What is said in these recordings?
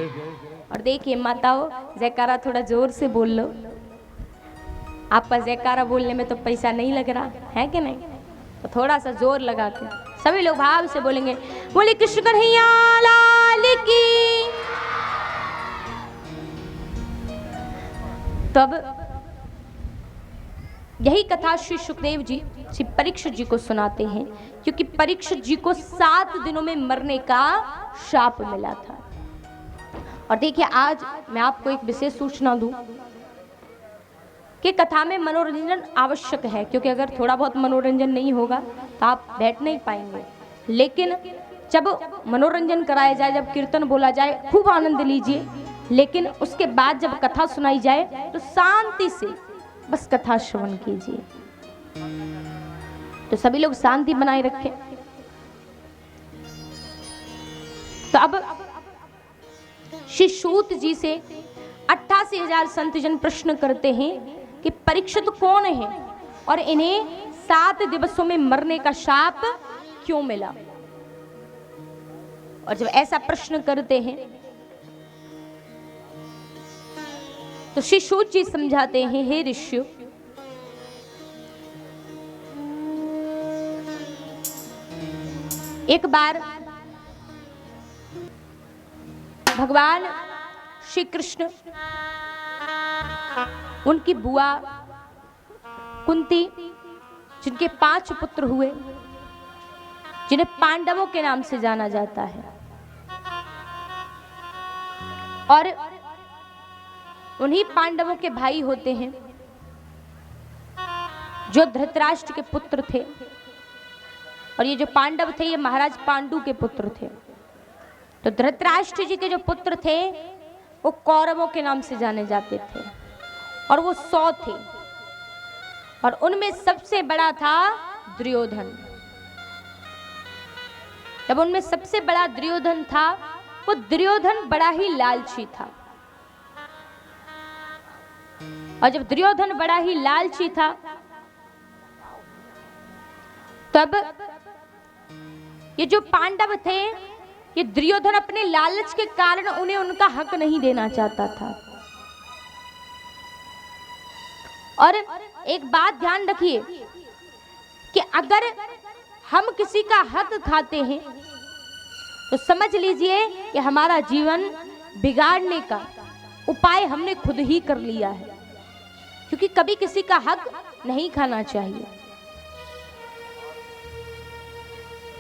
और देखिए माताओं, जयकारा थोड़ा जोर से बोल लो। आपका जयकारा बोलने में तो पैसा नहीं लग रहा है कि नहीं, तो थोड़ा सा जोर लगा के सभी लोग भाव से बोलेंगे, बोले कृष्ण कन्हैया लाल की। तब यही कथा श्री सुखदेव जी श्री परीक्षित जी को सुनाते हैं, क्योंकि परीक्षित जी को 7 दिनों में मरने का शाप मिला था। और देखिए आज मैं आपको एक विशेष सूचना दूं कि कथा में मनोरंजन आवश्यक है, क्योंकि अगर थोड़ा बहुत मनोरंजन नहीं होगा तो आप बैठ नहीं पाएंगे। लेकिन जब मनोरंजन कराया जाए, जब कीर्तन बोला जाए, खूब आनंद लीजिए, लेकिन उसके बाद जब कथा सुनाई जाए तो शांति से बस कथा श्रवण कीजिए। तो सभी लोग शांति बनाए रखें। तो अब श्री सूत जी से 88,000 संतजन प्रश्न करते हैं कि परीक्षित कौन है और इन्हें 7 दिवसों में मरने का शाप क्यों मिला। और जब ऐसा प्रश्न करते हैं तो श्री सूत जी समझाते हैं, हे ऋषियों, एक बार भगवान श्री कृष्ण उनकी बुआ कुंती, जिनके 5 पुत्र हुए, जिन्हें पांडवों के नाम से जाना जाता है, और उन्हीं पांडवों के भाई होते हैं जो धृतराष्ट्र के पुत्र थे। और ये जो पांडव थे ये महाराज पांडु के पुत्र थे। तो धृतराष्ट्र जी के जो पुत्र थे वो कौरवों के नाम से जाने जाते थे, और वो 100 थे, और उनमें सबसे बड़ा था दुर्योधन। जब उनमें सबसे बड़ा दुर्योधन था, वो दुर्योधन बड़ा ही लालची था। और जब दुर्योधन बड़ा ही लालची था, तब ये जो पांडव थे, ये दुर्योधन अपने लालच के कारण उन्हें उनका हक नहीं देना चाहता था। और एक बात ध्यान रखिए कि अगर हम किसी का हक खाते हैं तो समझ लीजिए कि हमारा जीवन बिगाड़ने का उपाय हमने खुद ही कर लिया है, क्योंकि कभी किसी का हक नहीं खाना चाहिए।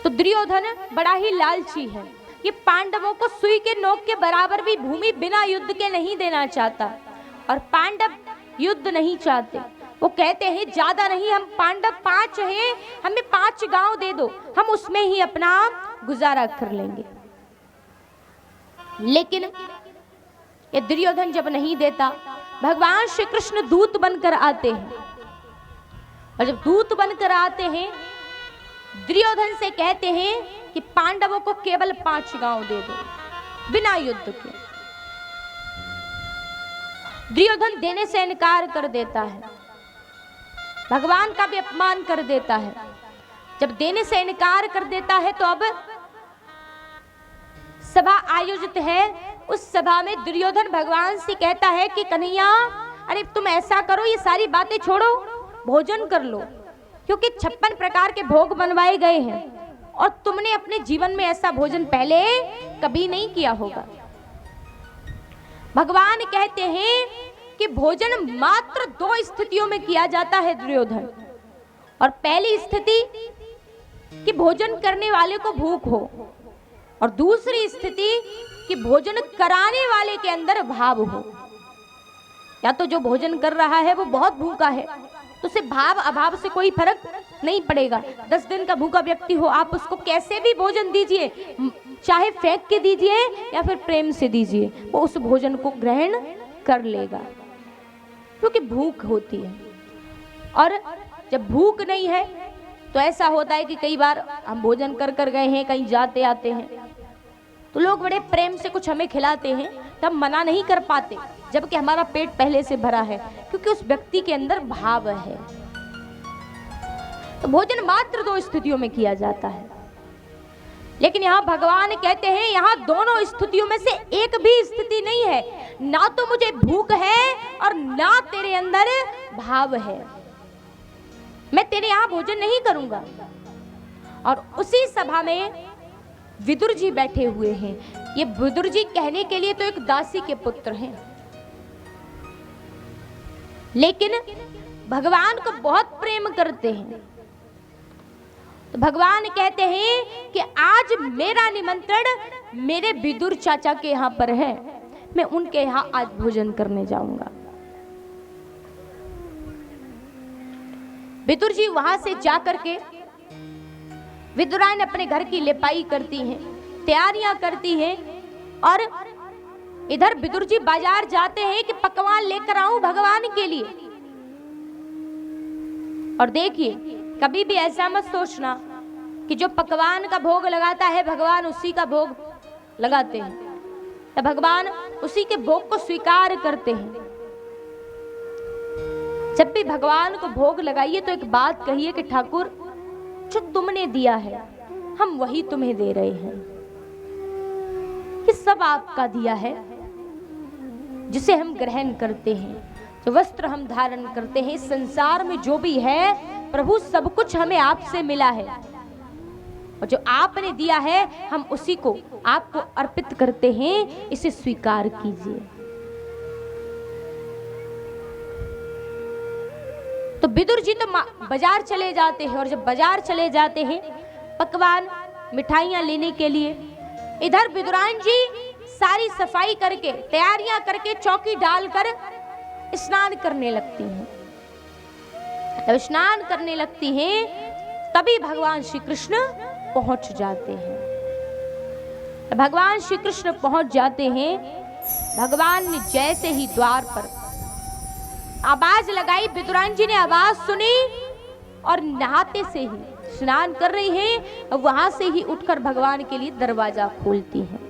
तो दुर्योधन बड़ा ही लालची है। ये पांडवों को सुई के नोक के बराबर भी भूमि बिना युद्ध के नहीं देना चाहता, और पांडव युद्ध नहीं चाहते। वो कहते हैं ज्यादा नहीं, हम पांडव 5 हैं, हमें 5 गांव दे दो, हम उसमें ही अपना गुजारा कर लेंगे। लेकिन ये दुर्योधन जब नहीं देता, भगवान श्री कृष्ण दूत बनकर आते हैं, और जब दूत बनकर आते हैं दुर्योधन से कहते हैं कि पांडवों को केवल 5 गांव दे दो बिना युद्ध के। दुर्योधन देने से इनकार कर देता है, भगवान का भी अपमान कर देता है। जब देने से इनकार कर देता है तो अब सभा आयोजित है। उस सभा में दुर्योधन भगवान से कहता है कि कन्हैया, अरे तुम ऐसा करो, ये सारी बातें छोड़ो, भोजन कर लो, क्योंकि 56 प्रकार के भोग बनवाए गए हैं और तुमने अपने जीवन में ऐसा भोजन पहले कभी नहीं किया होगा। भगवान कहते हैं कि भोजन मात्र 2 स्थितियों में किया जाता है दुर्योधन। और पहली स्थिति कि भोजन करने वाले को भूख हो, और दूसरी स्थिति कि भोजन कराने वाले के अंदर भाव हो। या तो जो भोजन कर रहा है वो बहुत भूखा है तो उसे भाव अभाव से कोई फर्क नहीं पड़ेगा। 10 दिन का भूखा व्यक्ति हो, आप उसको कैसे भी भोजन दीजिए, चाहे फेंक के दीजिए या फिर प्रेम से दीजिए, वो उस भोजन को ग्रहण कर लेगा, क्योंकि भूख होती है। और जब भूख नहीं है तो ऐसा होता है कि कई बार हम भोजन कर कर गए हैं, कहीं जाते आते हैं तो लोग बड़े प्रेम से कुछ हमें खिलाते हैं, तो हम मना नहीं कर पाते, जबकि हमारा पेट पहले से भरा है, क्योंकि उस व्यक्ति के अंदर भाव है। तो भोजन मात्र 2 स्थितियों में किया जाता है। लेकिन यहाँ भगवान कहते हैं यहाँ दोनों स्थितियों में से एक भी स्थिति नहीं है, ना तो मुझे भूख है और ना तेरे अंदर भाव है, मैं तेरे यहाँ भोजन नहीं करूंगा। और उसी सभा में विदुर जी बैठे हुए हैं। ये विदुर जी कहने के लिए तो एक दासी के पुत्र हैं, लेकिन भगवान को बहुत प्रेम करते हैं। तो भगवान कहते हैं कि आज मेरा निमंत्रण मेरे विदुर चाचा के यहाँ पर है, मैं उनके यहाँ आज भोजन करने जाऊंगा। विदुर जी वहां से जाकर के विदुरान अपने घर की लिपाई करती हैं, तैयारियां करती हैं, और इधर विदुर जी बाजार जाते हैं कि पकवान लेकर आऊं भगवान के लिए। और देखिए, कभी भी ऐसा मत सोचना कि जो पकवान का भोग लगाता है भगवान उसी का भोग लगाते हैं, तो भगवान उसी के भोग को स्वीकार करते हैं। जब भी भगवान को भोग लगाइए तो एक बात कहिए कि ठाकुर जो तुमने दिया है हम वही तुम्हें दे रहे हैं, कि सब आपका दिया है, जिसे हम ग्रहण करते हैं, जो वस्त्र हम धारण करते हैं, इस संसार में जो भी है प्रभु सब कुछ हमें आपसे मिला है, और जो आपने दिया है हम उसी को आपको अर्पित करते हैं, इसे स्वीकार कीजिए। तो विदुर जी तो बाजार चले जाते हैं, और जब बाजार चले जाते हैं पकवान मिठाइयां लेने के लिए, इधर विदुरान जी सारी सफाई करके तैयारियां करके चौकी डालकर स्नान करने लगती हैं। जब स्नान करने लगती हैं तभी भगवान श्री कृष्ण पहुंच जाते हैं। भगवान श्री कृष्ण पहुंच जाते हैं। भगवान ने जैसे ही द्वार पर आवाज लगाई, विदुरान जी ने आवाज सुनी और नहाते से ही स्नान कर रही हैं, वहां से ही उठकर भगवान के लिए दरवाजा खोलती हैं।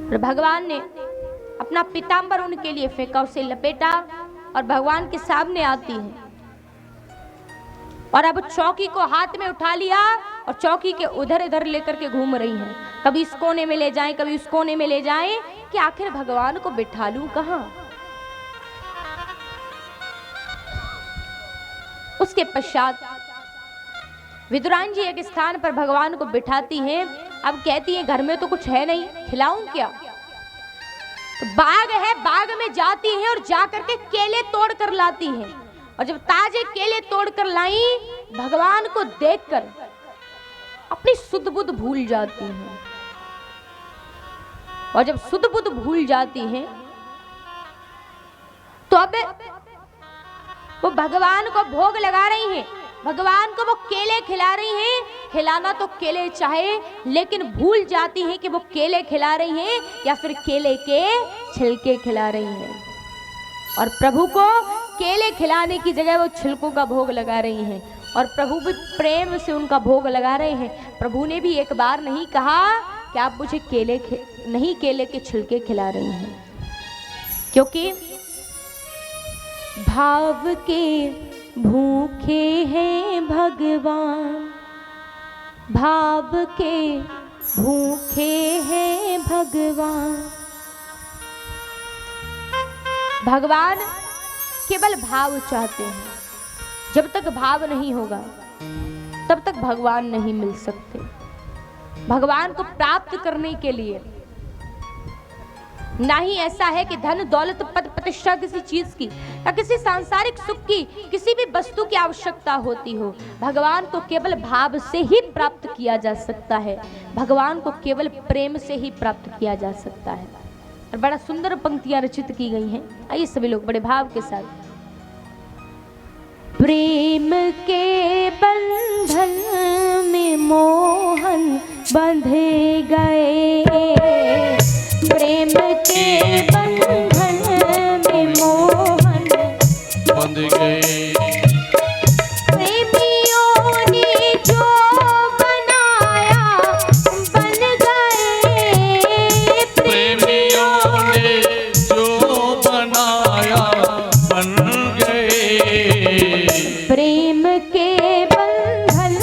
और भगवान ने अपना पीतांबर उनके लिए फेंका, उसे लपेटा और भगवान के सामने आती हैं। और अब चौकी को हाथ में उठा लिया और चौकी के उधर इधर लेकर के घूम रही हैं, कभी इस कोने में ले जाएं, कभी उस कोने में ले जाएं, कि आखिर भगवान को बिठा लूं कहां। उसके पश्चात विदुरान जी एक स्थान पर भगवान को बिठाती हैं। अब कहती है घर में तो कुछ है नहीं, खिलाऊं क्या। तो बाग है, बाग में जाती हैं और जाकर के केले तोड़ कर लाती हैं। और जब ताजे केले तोड़ कर लाई, भगवान को देखकर अपनी सुध बुध भूल जाती हैं। और जब सुध बुध भूल जाती हैं तो अब वो भगवान को भोग लगा रही हैं, भगवान को वो केले खिला रही हैं। खिलाना तो केले चाहे, लेकिन भूल जाती हैं कि वो केले खिला रही हैं या फिर केले के छिलके खिला रही हैं। और प्रभु को केले खिलाने की जगह वो छिलकों का भोग लगा रही हैं, और प्रभु भी प्रेम से उनका भोग लगा रहे हैं। प्रभु ने भी एक बार नहीं कहा कि आप मुझे नहीं केले के छिलके खिला रही हैं, क्योंकि भाव के भूखे हैं भगवान, भाव के भूखे हैं भगवान। भगवान केवल भाव चाहते हैं। जब तक भाव नहीं होगा तब तक भगवान नहीं मिल सकते। भगवान को प्राप्त करने के लिए ना ही ऐसा है कि धन दौलत पद प्रतिष्ठा किसी चीज की या किसी सांसारिक सुख की, किसी भी वस्तु की आवश्यकता होती हो। भगवान को केवल भाव से ही प्राप्त किया जा सकता है, भगवान को केवल प्रेम से ही प्राप्त किया जा सकता है। और बड़ा सुंदर पंक्तियां रचित की गई हैं। आइए सभी लोग बड़े भाव के साथ। प्रेम के बंधन में मोहन बंधे गए, प्रेम के बंधन में मोहन बंध गए। प्रेमियों ने जो बनाया बन गए, प्रेमियों ने जो बनाया बन गए। प्रेम के बंधन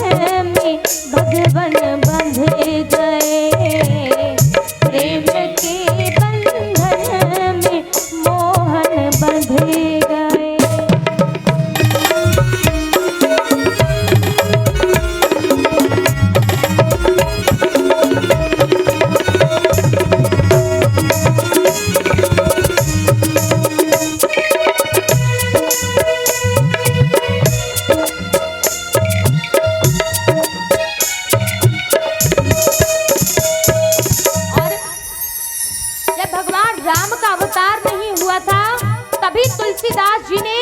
में भगवान बंध जब भगवान राम का अवतार नहीं हुआ था तभी तुलसीदास जी ने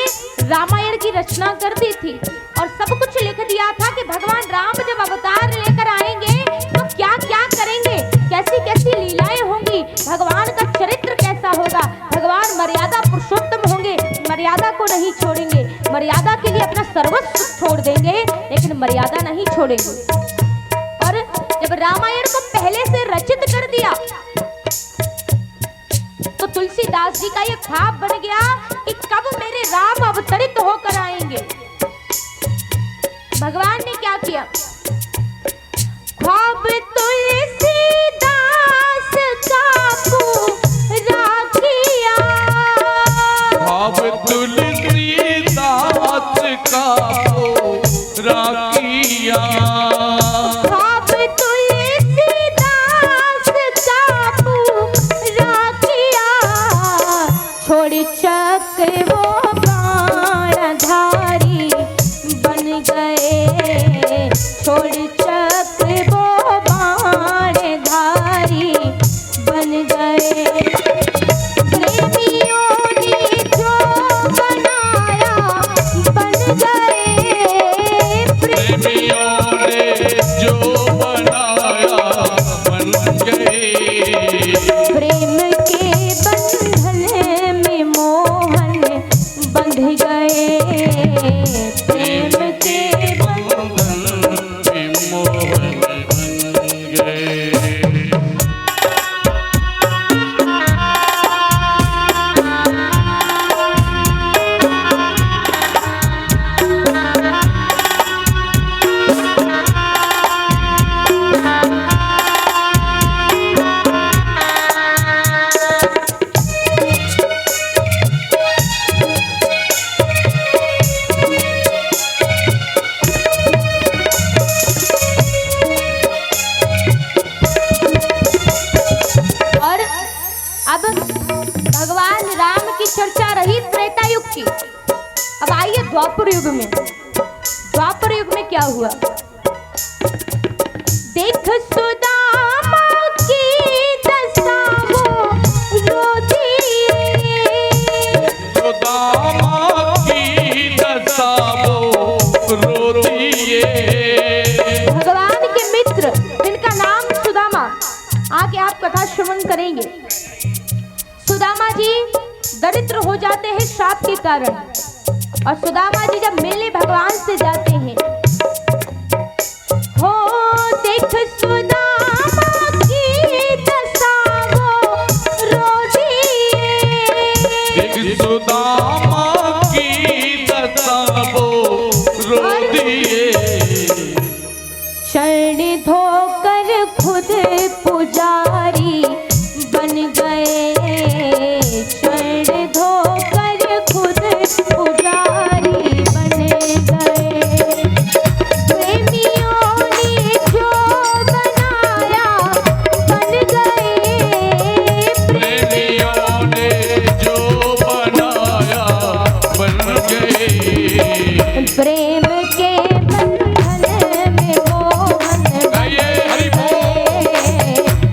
रामायण की रचना कर दी थी और सब कुछ लिख दिया था कि भगवान राम जब अवतार लेकर आएंगे तो क्या क्या करेंगे, कैसी कैसी लीलाएं होंगी, भगवान का चरित्र कैसा होगा। भगवान मर्यादा पुरुषोत्तम होंगे, मर्यादा को नहीं छोड़ेंगे, मर्यादा के लिए अपना सर्वस्व छोड़ देंगे लेकिन मर्यादा नहीं छोड़ेंगे। और जब रामायण को पहले से रचित कर दिया तो तुलसीदास जी का ये ख्वाब बन गया कि कब मेरे राम अवतरित होकर आएंगे। भगवान ने क्या किया, ख्वाब तुलसीदास का पूरा किया, ख्वाब तुलसीदास का पूरा किया, चक्र वो बाणधारी बन गए, छोड़ चक्र वो बाणधारी बन गए। प्रेमियों ने जो बनाया बन गए, प्रेमियों ने जो बनाया बन गए, प्रेम के बंधन में मोहन बंध गए, प्रेम के बंधन में मोहन बन गए। अब भगवान राम की चर्चा रही त्रेता युग की। अब आइए द्वापर युग में। द्वापर युग में क्या हुआ, देख सुदामा की दशा वो रो दिए, सुदामा की दशा वो रो दिए। भगवान के मित्र जिनका नाम सुदामा, आगे आप कथा श्रवण करेंगे। सुदामा जी दरिद्र हो जाते हैं श्राप के कारण और सुदामा जी जब मिलने भगवान से जाते हैं, हो देख सुदामा की दशा वो रो दिए, देख सुदामा की दशा वो रो दिए। शरण धोकर खुद पुजारी बन गए, शरण धोकर खुद पुजारी बन गए। प्रेमियों ने जो बनाया बन गए, प्रेमियों ने जो बनाया बन गए, प्रेम के बंधन में मोहन बन गए,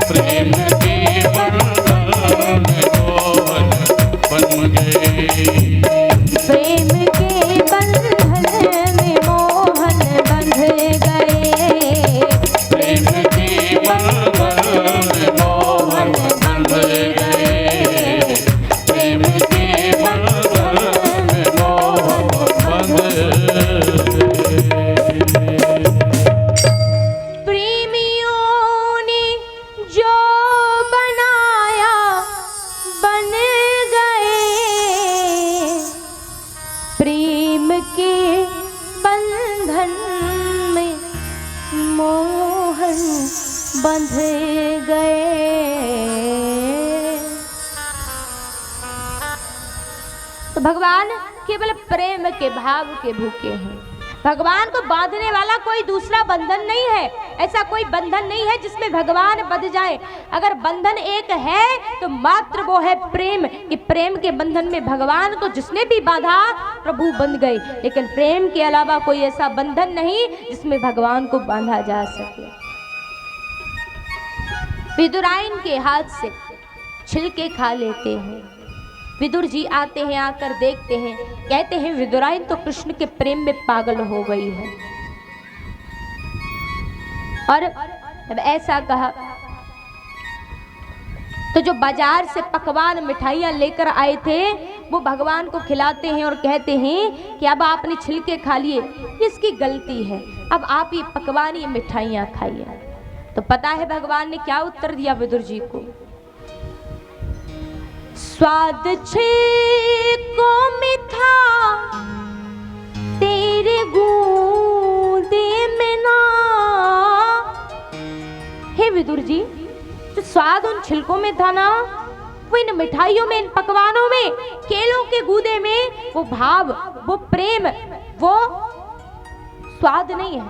प्रेम के बंधन में मोहन बन गए, प्रेम के बंधन में मोहन बंध गए, प्रेम के बंधन में मोहन बन गए, प्रेम के बंधन में मोहन बन गए। प्रेमियों ने जो बनाया बन गए, प्रेम के बंधन में मोहन बंध गए। तो भगवान केवल प्रेम के भाव के भूखे हैं। भगवान को बांधने वाला कोई दूसरा बंधन नहीं है, ऐसा कोई बंधन नहीं है जिसमें भगवान बंध जाए। अगर बंधन एक है तो मात्र वो है प्रेम, कि प्रेम के बंधन में भगवान को जिसने भी बांधा प्रभु बंध गए। लेकिन प्रेम के अलावा कोई ऐसा बंधन नहीं जिसमें भगवान को बांधा जा सके। विदुराइन के हाथ से छिलके खा लेते हैं। विदुर जी आते हैं, आकर देखते हैं, कहते हैं विदुराइन तो कृष्ण के प्रेम में पागल हो गई है। और जब ऐसा कहा तो जो बाजार से पकवान मिठाइयाँ लेकर आए थे वो भगवान को खिलाते हैं और कहते हैं कि अब आपने छिलके खा लिए, इसकी गलती है, अब आप ये पकवान ये मिठाइयाँ खाइए। तो पता है भगवान ने क्या उत्तर दिया विदुर जी को? स्वाद छिलकों में था तेरे गूदे में ना। हे विदुर जी, जो स्वाद उन छिलकों में था ना, वो इन मिठाइयों में, इन पकवानों में, केलों के गूदे में वो भाव, वो प्रेम, वो स्वाद नहीं है।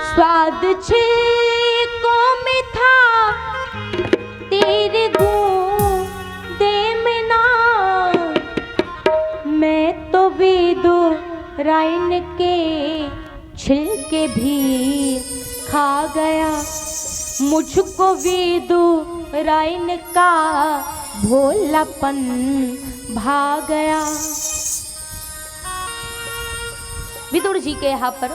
स्वाद छिलकों में था तेरे गूदे में ना, मैं तो विदुराइन के छिलके भी खा गया, मुझको विदुराइन का भोलापन भा गया। विदुर जी के यहाँ पर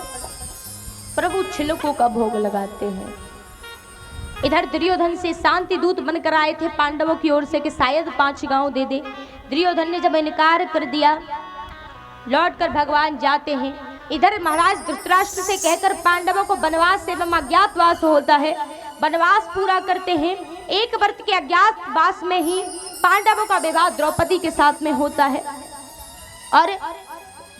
प्रभु छिलकों का भोग लगाते हैं। इधर दुर्योधन से शांति दूत बनकर आए थे पांडवों की ओर से कि शायद 5 गांव दे दे। दुर्योधन ने जब इनकार कर दिया, लौटकर भगवान जाते हैं। इधर महाराज धृतराष्ट्र से कहकर पांडवों को वनवास एवं अज्ञातवास होता है, वनवास पूरा करते हैं। 1 वर्ष के अज्ञातवास में ही पांडवों का विवाह द्रौपदी के साथ में होता है। और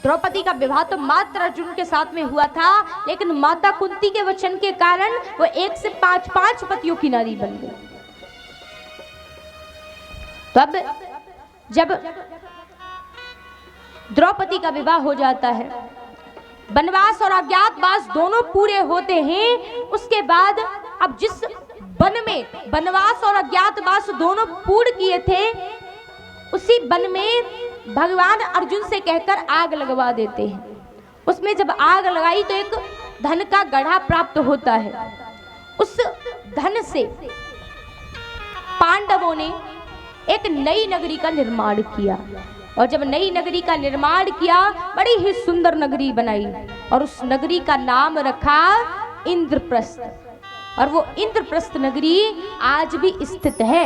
द्रौपदी का विवाह तो मात्र अर्जुन के साथ में हुआ था, लेकिन माता कुंती के वचन के कारण वो 1 से 5 पतियों की नारी बन गई। तब जब द्रौपदी का विवाह हो जाता है, वनवास और अज्ञातवास दोनों पूरे होते हैं, उसके बाद अब जिस वन में वनवास और अज्ञातवास दोनों पूर्ण किए थे, उसी वन में भगवान अर्जुन से कहकर आग लगवा देते हैं। उसमें जब आग लगाई तो एक धन का गढ़ा प्राप्त होता है। उस धन से पांडवों ने एक नई नगरी का निर्माण किया, और जब नई नगरी का निर्माण किया, बड़ी ही सुंदर नगरी बनाई, और उस नगरी का नाम रखा इंद्रप्रस्थ। और वो इंद्रप्रस्थ नगरी आज भी स्थित है।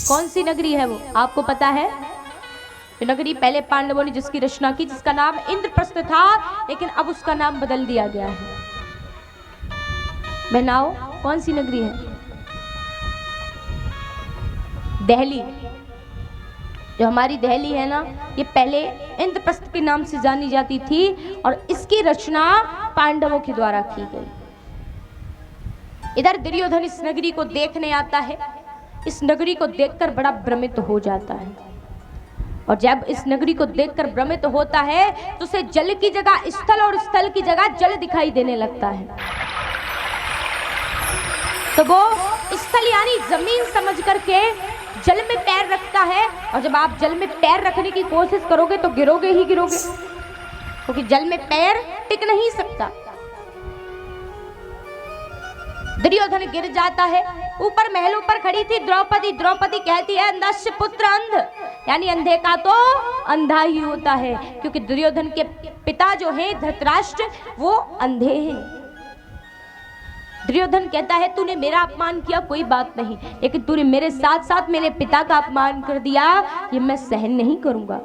कौन सी नगरी है वो, आपको पता है? जो नगरी पहले पांडवों ने जिसकी रचना की, जिसका नाम इंद्रप्रस्थ था, लेकिन अब उसका नाम बदल दिया गया है। बनाओ, कौन सी नगरी है? दिल्ली। जो हमारी दिल्ली है ना, ये पहले इंद्रप्रस्थ के नाम से जानी जाती थी, और इसकी रचना पांडवों के द्वारा की गई। इधर दुर्योधन इस नगरी को देखने आता है। इस नगरी को देखकर बड़ा भ्रमित हो जाता है, और जब इस नगरी को देखकर भ्रमित होता है तो उसे जल की जगह स्थल और स्थल की जगह जल दिखाई देने लगता है। तो वो स्थल यानी जमीन समझ करके जल में पैर रखता है, और जब आप जल में पैर रखने की कोशिश करोगे तो गिरोगे ही गिरोगे, क्योंकि जल में पैर टिक नहीं सकता। दुर्योधन गिर जाता है। ऊपर महलों पर खड़ी थी द्रौपदी। द्रौपदी कहती है, अंधस्य पुत्र अंध, यानी अंधे का तो अंधा ही होता है, क्योंकि दुर्योधन के पिता जो है धृतराष्ट्र, वो अंधे हैं। दुर्योधन कहता है, तूने मेरा अपमान किया कोई बात नहीं, लेकिन तूने मेरे साथ साथ मेरे पिता का अपमान कर दिया, ये मैं सहन नहीं करूंगा।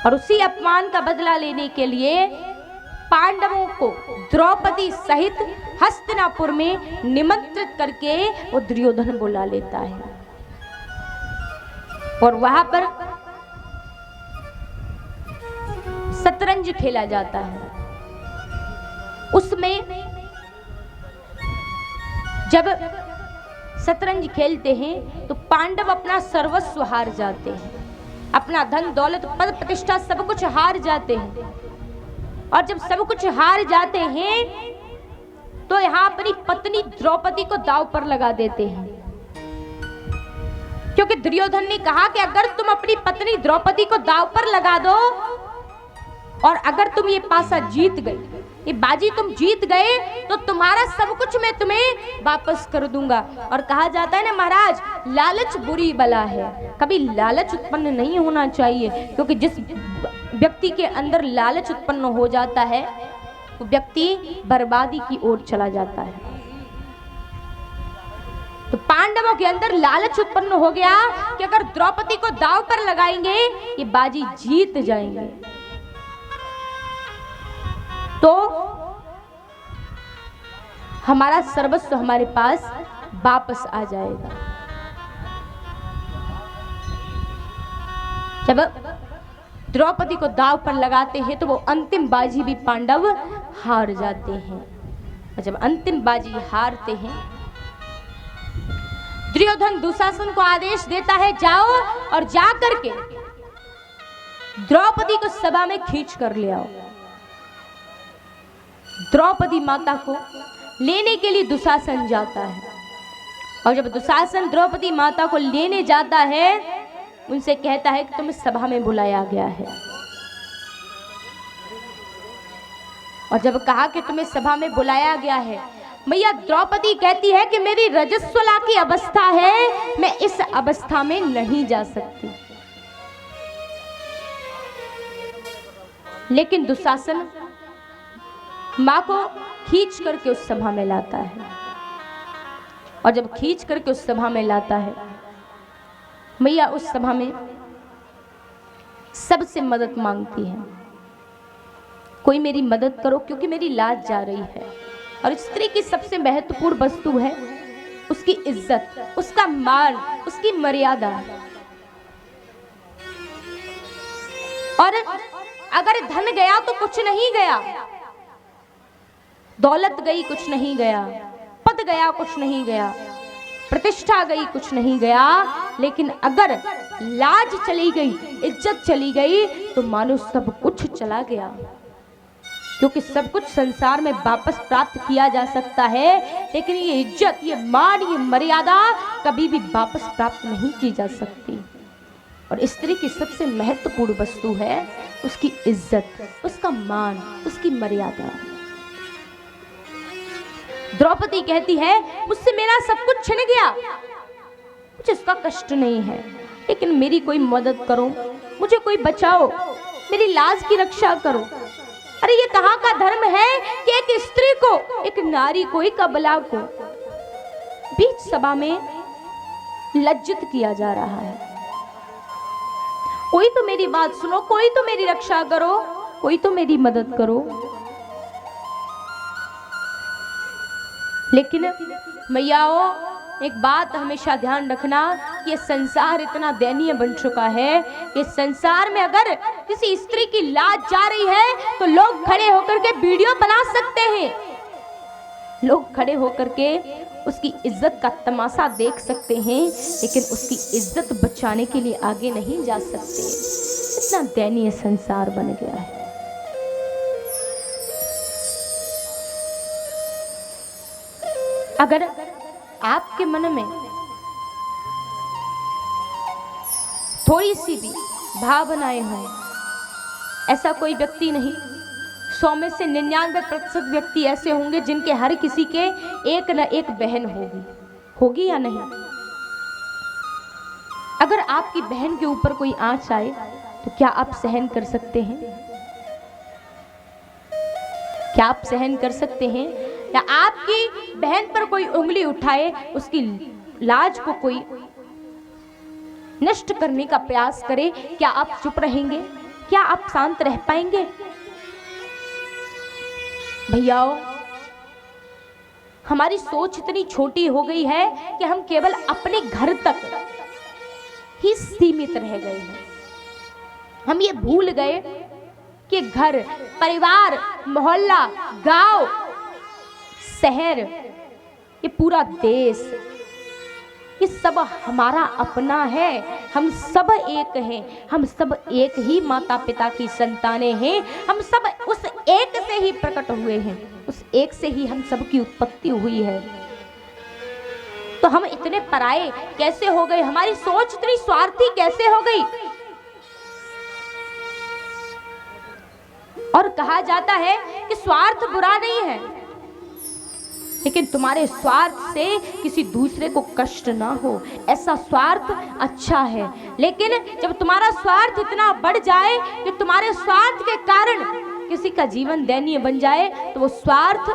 और उसी अपमान का बदला लेने के लिए पांडवों को द्रौपदी सहित हस्तिनापुर में निमंत्रित करके वो दुर्योधन बुला लेता है, और वहां पर शतरंज खेला जाता है। उसमें जब शतरंज खेलते हैं तो पांडव अपना सर्वस्व हार जाते हैं, अपना धन दौलत पद प्रतिष्ठा सब कुछ हार जाते हैं। और जब सब कुछ हार जाते हैं तो यहाँ अपनी पत्नी द्रौपदी को दांव पर लगा देते हैं, क्योंकि दुर्योधन ने कहा कि अगर तुम अपनी पत्नी द्रौपदी को दांव पर लगा दो और अगर तुम ये पासा जीत गई ये बाजी तुम जीत गए तो तुम्हारा सब कुछ मैं तुम्हें वापस कर दूंगा। और कहा जाता है ना महाराज, लालच बुरी बला है। कभी लालच उत्पन्न नहीं होना चाहिए, क्योंकि जिस व्यक्ति के अंदर लालच उत्पन्न हो जाता है वो व्यक्ति बर्बादी की ओर चला जाता है। तो पांडवों के अंदर लालच उत्पन्न हो गया कि अगर द्रौपदी को दांव पर लगाएंगे ये बाजी जीत जाएंगे, तो हमारा सर्वस्व हमारे पास वापस आ जाएगा। जब द्रौपदी को दांव पर लगाते हैं तो वो अंतिम बाजी भी पांडव हार जाते हैं। और जब अंतिम बाजी हारते हैं, दुर्योधन दुशासन को आदेश देता है, जाओ और जा करके द्रौपदी को सभा में खींच कर ले आओ। द्रौपदी माता को लेने के लिए दुशासन जाता है, और जब दुशासन द्रौपदी माता को लेने जाता है, उनसे कहता है कि तुम्हें सभा में बुलाया गया है। और जब कहा कि तुम्हें सभा में बुलाया गया है, मैया द्रौपदी कहती है कि मेरी रजस्वला की अवस्था है, मैं इस अवस्था में नहीं जा सकती। लेकिन दुशासन मां को खींच करके उस सभा में लाता है, और जब खींच करके उस सभा में लाता है, मैया उस सभा में सबसे मदद मांगती है, कोई मेरी मदद करो क्योंकि मेरी लाज जा रही है। और स्त्री की सबसे महत्वपूर्ण वस्तु है उसकी इज्जत, उसका मान, उसकी मर्यादा। और अगर धन गया तो कुछ नहीं गया, दौलत गई कुछ नहीं गया, पद गया कुछ नहीं गया, प्रतिष्ठा गई कुछ नहीं गया, लेकिन अगर लाज चली गई, इज्जत चली गई, तो मानो सब कुछ चला गया। क्योंकि सब कुछ संसार में वापस प्राप्त किया जा सकता है, लेकिन ये इज्जत, ये मान, ये मर्यादा कभी भी वापस प्राप्त नहीं की जा सकती। और स्त्री की सबसे महत्वपूर्ण वस्तु है उसकी इज्जत, उसका मान, उसकी मर्यादा। द्रौपदी कहती है, मुझसे मेरा सब कुछ छिन गया, मुझे इसका कष्ट नहीं है, लेकिन मेरी कोई मदद करो, मुझे कोई बचाओ, मेरी लाज की रक्षा करो। अरे ये कहाँ का धर्म है कि एक स्त्री को, एक नारी को, एक अबला को बीच सभा में लज्जित किया जा रहा है। कोई तो मेरी बात सुनो, कोई तो मेरी रक्षा करो, कोई तो मेरी मदद करो। लेकिन मैयाओ, एक बात हमेशा ध्यान रखना, ये संसार इतना दयनीय बन चुका है कि संसार में अगर किसी स्त्री की लाज जा रही है तो लोग खड़े होकर के वीडियो बना सकते हैं, लोग खड़े होकर के उसकी इज्जत का तमाशा देख सकते हैं, लेकिन उसकी इज्जत बचाने के लिए आगे नहीं जा सकते। इतना दयनीय संसार बन गया है। अगर आपके मन में थोड़ी सी भी भावनाएं हों, ऐसा कोई व्यक्ति नहीं, 100 में से 99% व्यक्ति ऐसे होंगे जिनके हर किसी के एक न एक बहन होगी या नहीं। अगर आपकी बहन के ऊपर कोई आंच आए तो क्या आप सहन कर सकते हैं? क्या आप सहन कर सकते हैं? या आपकी बहन पर कोई उंगली उठाए, उसकी लाज को कोई नष्ट करने का प्रयास करे, क्या आप चुप रहेंगे? क्या आप शांत रह पाएंगे? भैयाओ, हमारी सोच इतनी छोटी हो गई है कि हम केवल अपने घर तक ही सीमित रह गए हैं। हम ये भूल गए कि घर, परिवार, मोहल्ला, गांव, शहर, ये पूरा देश, ये सब हमारा अपना है। हम सब एक हैं, हम सब एक ही माता पिता की संतानें हैं, हम सब उस एक से ही प्रकट हुए हैं, उस एक से ही हम सब की उत्पत्ति हुई है। तो हम इतने पराये कैसे हो गए? हमारी सोच इतनी स्वार्थी कैसे हो गई? और कहा जाता है कि स्वार्थ बुरा नहीं है, लेकिन तुम्हारे स्वार्थ से किसी दूसरे को कष्ट ना हो, ऐसा स्वार्थ अच्छा है। लेकिन जब तुम्हारा स्वार्थ इतना बढ़ जाए कि तुम्हारे स्वार्थ के कारण किसी का जीवन दयनीय बन जाए, तो वो स्वार्थ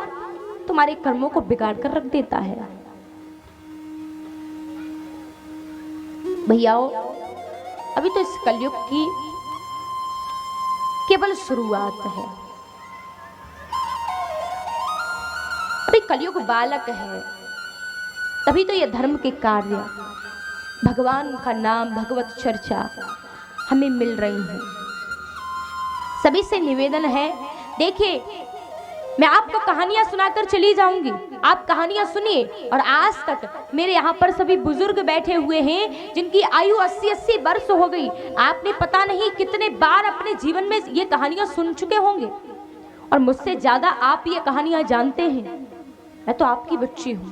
तुम्हारे कर्मों को बिगाड़ कर रख देता है। भैयाओ, अभी तो इस कलयुग की केवल शुरुआत है। अभी कलयुग बालक है, तभी तो ये धर्म के कार्य, भगवान का नाम, भगवत चर्चा हमें मिल रही है। सभी से निवेदन है, देखिए मैं आपको कहानियां सुनाकर चली जाऊंगी, आप कहानियां सुनिए। और आज तक मेरे यहाँ पर सभी बुजुर्ग बैठे हुए हैं जिनकी आयु 80-80 वर्ष हो गई। आपने पता नहीं कितने बार अपने जीवन में ये कहानियां सुन चुके होंगे, और मुझसे ज्यादा आप ये कहानियां जानते हैं। मैं तो आपकी बच्ची हूँ,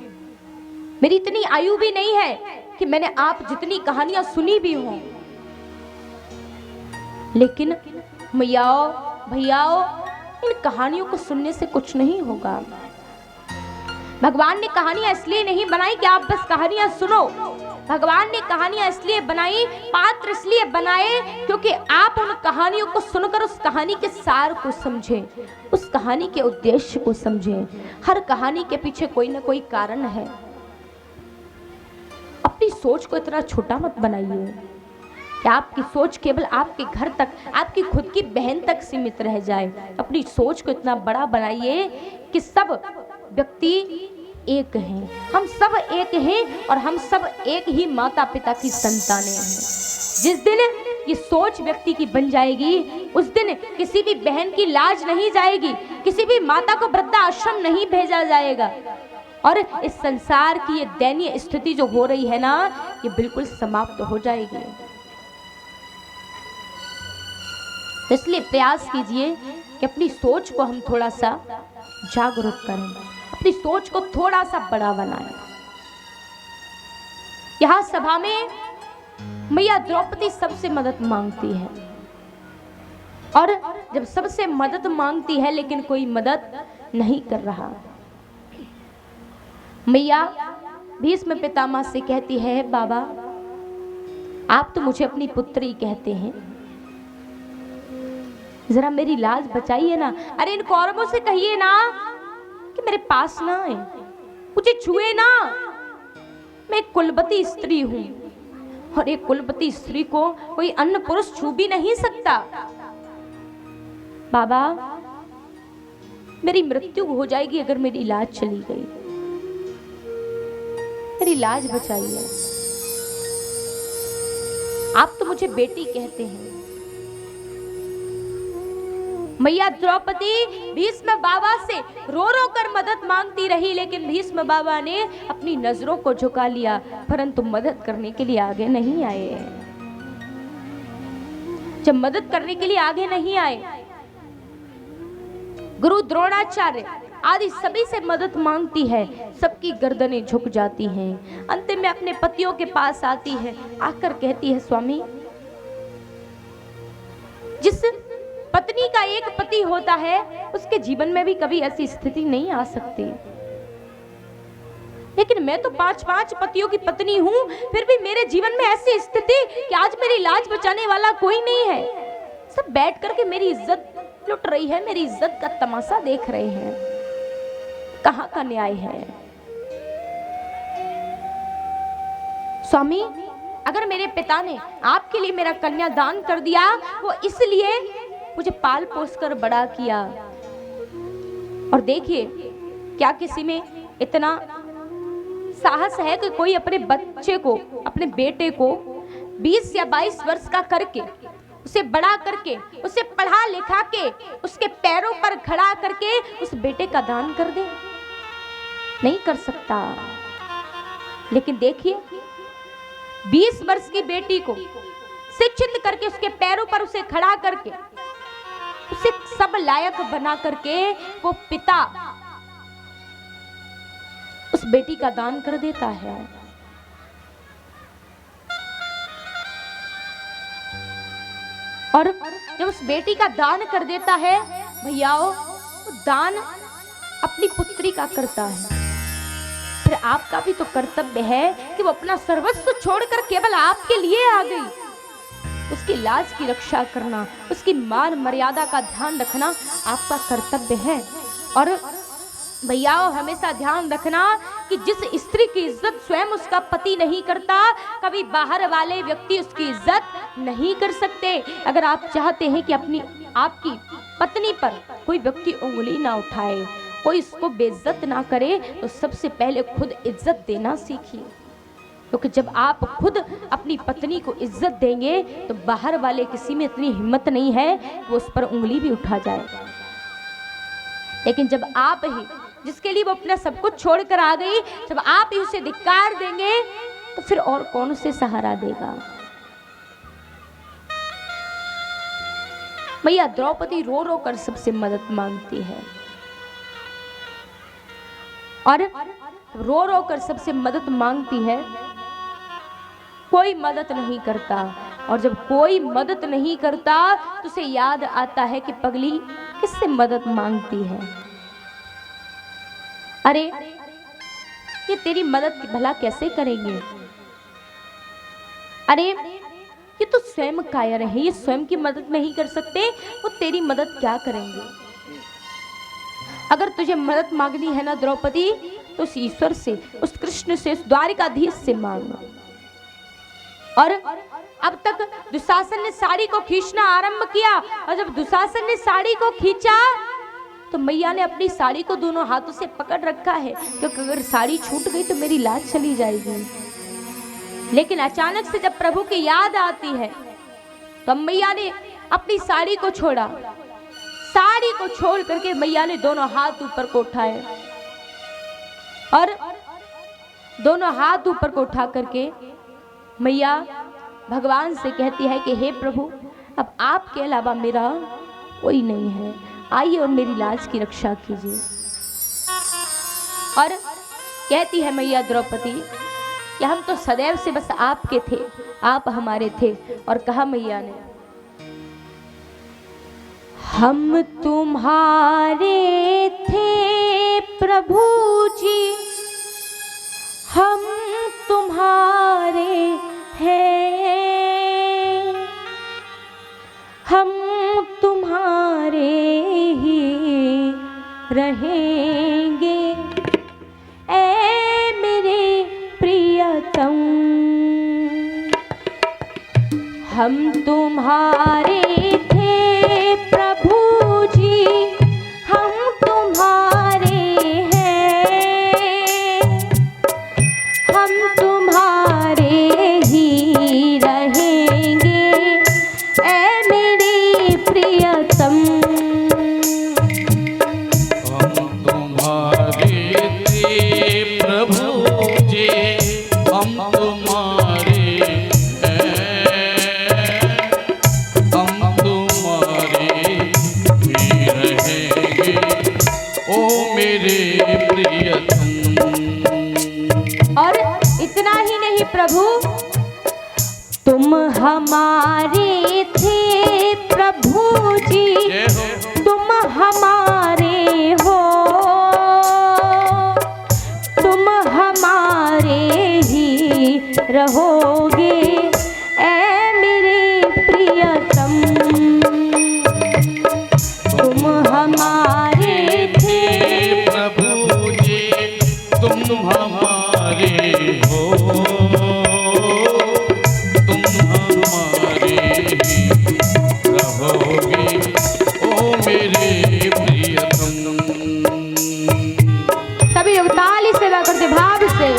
मेरी इतनी आयु भी नहीं है कि मैंने आप जितनी कहानियां सुनी भी हों। लेकिन मैयाओ, भैयाओ, इन कहानियों को सुनने से कुछ नहीं होगा। भगवान ने कहानियां इसलिए नहीं बनाई कि आप बस कहानियां सुनो। भगवान ने कहानियां इसलिए बनाई, पात्र इसलिए बनाए, क्योंकि आप उन कहानियों को सुनकर उस कहानी के सार को समझें, उस कहानी के उद्देश्य को समझें। हर कहानी के पीछे कोई ना कोई कारण है। अपनी सोच को इतना छोटा मत बनाइए कि आपकी सोच केवल आपके घर तक, आपकी खुद की बहन तक सीमित रह जाए। अपनी सोच को इतना बड़ा बनाइए कि सब व्यक्ति एक हैं, हम सब एक हैं, और हम सब एक ही माता पिता की संतानें हैं। जिस दिन ये सोच व्यक्ति की बन जाएगी, उस दिन किसी भी बहन की लाज नहीं जाएगी, किसी भी माता को वृद्धाश्रम नहीं भेजा जाएगा, और इस संसार की ये दयनीय स्थिति जो हो रही है ना, ये बिल्कुल समाप्त हो जाएगी। तो इसलिए प्रयास कीजिए कि अपनी सोच को हम थोड़ा सा जागरूक करें, अपनी सोच को थोड़ा सा बड़ा बनाएं। यहाँ सभा में मैया द्रौपदी सबसे मदद मांगती है, और जब सबसे मदद मांगती है लेकिन कोई मदद नहीं कर रहा, मैया भीष्म पितामह से कहती है, बाबा आप तो मुझे अपनी पुत्री कहते हैं, जरा मेरी लाज बचाइए ना। अरे इन कौरवों से कहिए ना कि मेरे पास ना आए, मुझे छुए ना। मैं एक कुलवती स्त्री हूं, और एक कुलवती स्त्री को कोई अन्य पुरुष छू भी नहीं सकता। बाबा मेरी मृत्यु हो जाएगी अगर मेरी लाज चली गई, मेरी लाज बचाइए। आप तो मुझे बेटी कहते हैं। मैया द्रौपदी भीष्म बाबा से रो रो कर मदद मांगती रही, लेकिन भीष्म बाबा ने अपनी नजरों को झुका लिया, परंतु मदद करने के लिए आगे नहीं आए। जब मदद करने के लिए आगे नहीं आए, गुरु द्रोणाचार्य आदि सभी से मदद मांगती है, सबकी गर्दनें झुक जाती हैं। अंतिम में अपने पतियों के पास आती है, आकर कहती है, स्वामी जिस पत्नी का एक पति होता है उसके जीवन में भी कभी ऐसी स्थिति नहीं आ सकती, लेकिन मैं तो 5-5 पतियों की पत्नी हूं, फिर भी मेरे जीवन में ऐसी स्थिति कि आज मेरी लाज बचाने वाला कोई नहीं है। सब बैठ करके मेरी इज्जत लुट रही है, मेरी इज्जत का तमाशा देख रहे हैं। कहां का न्याय है? स्वामी अगर मेरे पिता ने आपके लिए मेरा कन्यादान कर दिया, वो इसलिए मुझे पाल पोस कर बड़ा किया, और देखिए क्या किसी में इतना साहस है कि कोई अपने बच्चे को, अपने बेटे को 20 या 22 वर्ष का करके, उसे बड़ा करके, उसे पढ़ा लिखा के, उसके पैरों पर खड़ा करके उस बेटे का दान कर दे? नहीं कर सकता। लेकिन देखिए 20 वर्ष की बेटी को शिक्षित करके, उसके पैरों पर उसे खड़ा करके, उसे सब लायक बना करके वो पिता उस बेटी का दान कर देता है। और जब उस बेटी का दान कर देता है, भैयाओ, वो दान अपनी पुत्री का करता है, फिर आपका भी तो कर्तव्य है कि वो अपना सर्वस्व छोड़कर केवल आपके लिए आ गई। उसकी लाज की रक्षा करना, उसकी मान मर्यादा का ध्यान रखना आपका कर्तव्य है। और भैयाओ, हमेशा ध्यान रखना कि जिस स्त्री की इज्जत स्वयं उसका पति नहीं करता, कभी बाहर वाले व्यक्ति उसकी इज्जत नहीं कर सकते। अगर आप चाहते हैं कि आपकी पत्नी पर कोई व्यक्ति उंगली ना उठाए, कोई इसको बेइज्जत ना करे, तो सबसे पहले खुद इज्जत देना सीखिए। क्योंकि जब आप खुद अपनी पत्नी को इज्जत देंगे तो बाहर वाले किसी में इतनी हिम्मत नहीं है कि वो उस पर उंगली भी उठा जाए। लेकिन जब आप ही, जिसके लिए वो अपना सब कुछ छोड़ कर आ गई, जब आप ही उसे धिक्कार देंगे तो फिर और कौन उसे सहारा देगा। मैया द्रौपदी रो रो कर सबसे मदद मांगती है और रो रो कर सबसे मदद मांगती है। कोई मदद नहीं करता, और जब कोई मदद नहीं करता तो उसे याद आता है कि पगली किससे मदद मांगती है। अरे ये तेरी मदद भला कैसे करेंगे? अरे ये तो स्वयं कायर है, ये स्वयं की मदद नहीं कर सकते, वो तेरी मदद क्या करेंगे? अगर तुझे मदद मांगनी है ना द्रौपदी, तो उस ईश्वर से, उस कृष्ण से, उस द्वारिकाधीश से मांगना। और अब तक दुशासन ने साड़ी को खींचना आरंभ किया, और जब दुशासन ने साड़ी को खींचा तो मैया ने अपनी साड़ी को दोनों हाथों से पकड़ रखा है, क्योंकि अगर साड़ी छूट गई तो मेरी लाज चली जाएगी। लेकिन अचानक से जब प्रभु की याद आती है तो मैया ने अपनी साड़ी को छोड़ा। साड़ी को छोड़ करके मैया ने दोनों हाथ ऊपर को उठाए, और दोनों हाथ ऊपर को उठा करके मैया भगवान से कहती है कि हे प्रभु, अब आपके अलावा मेरा कोई नहीं है, आइए और मेरी लाज की रक्षा कीजिए। और कहती है मैया द्रौपदी कि हम तो सदैव से बस आपके थे, आप हमारे थे। और कहा मैया ने, हम तुम्हारे थे प्रभु जी, हम तुम्हारे हैं, हम तुम्हारे ही रहेंगे, ऐ मेरे प्रियतम। हम तुम्हारे थे प्रभु जी, हम तुम्हारे हैं, हम तुम्हारे ही रहेंगे, ऐ मेरे प्रियतम। हम तुम्हारे थे प्रभु जी, हम तुम्हारे हैं, हम तुम्हारे ही रहेंगे, ओ मेरे प्रियतम। और इतना ही नहीं प्रभु, तुम हमारे थे प्रभु जी, जय हो। तुम हमारे हो, तुम हमारे ही रहोगे, ऐ मेरे प्रियतम। तुम हमारे थे प्रभु जी, तुम हमारे हो, तुम हमारे ही रहोगे, ओ मेरे प्रियतम। सभी लोग ताली से गा करते भाव से।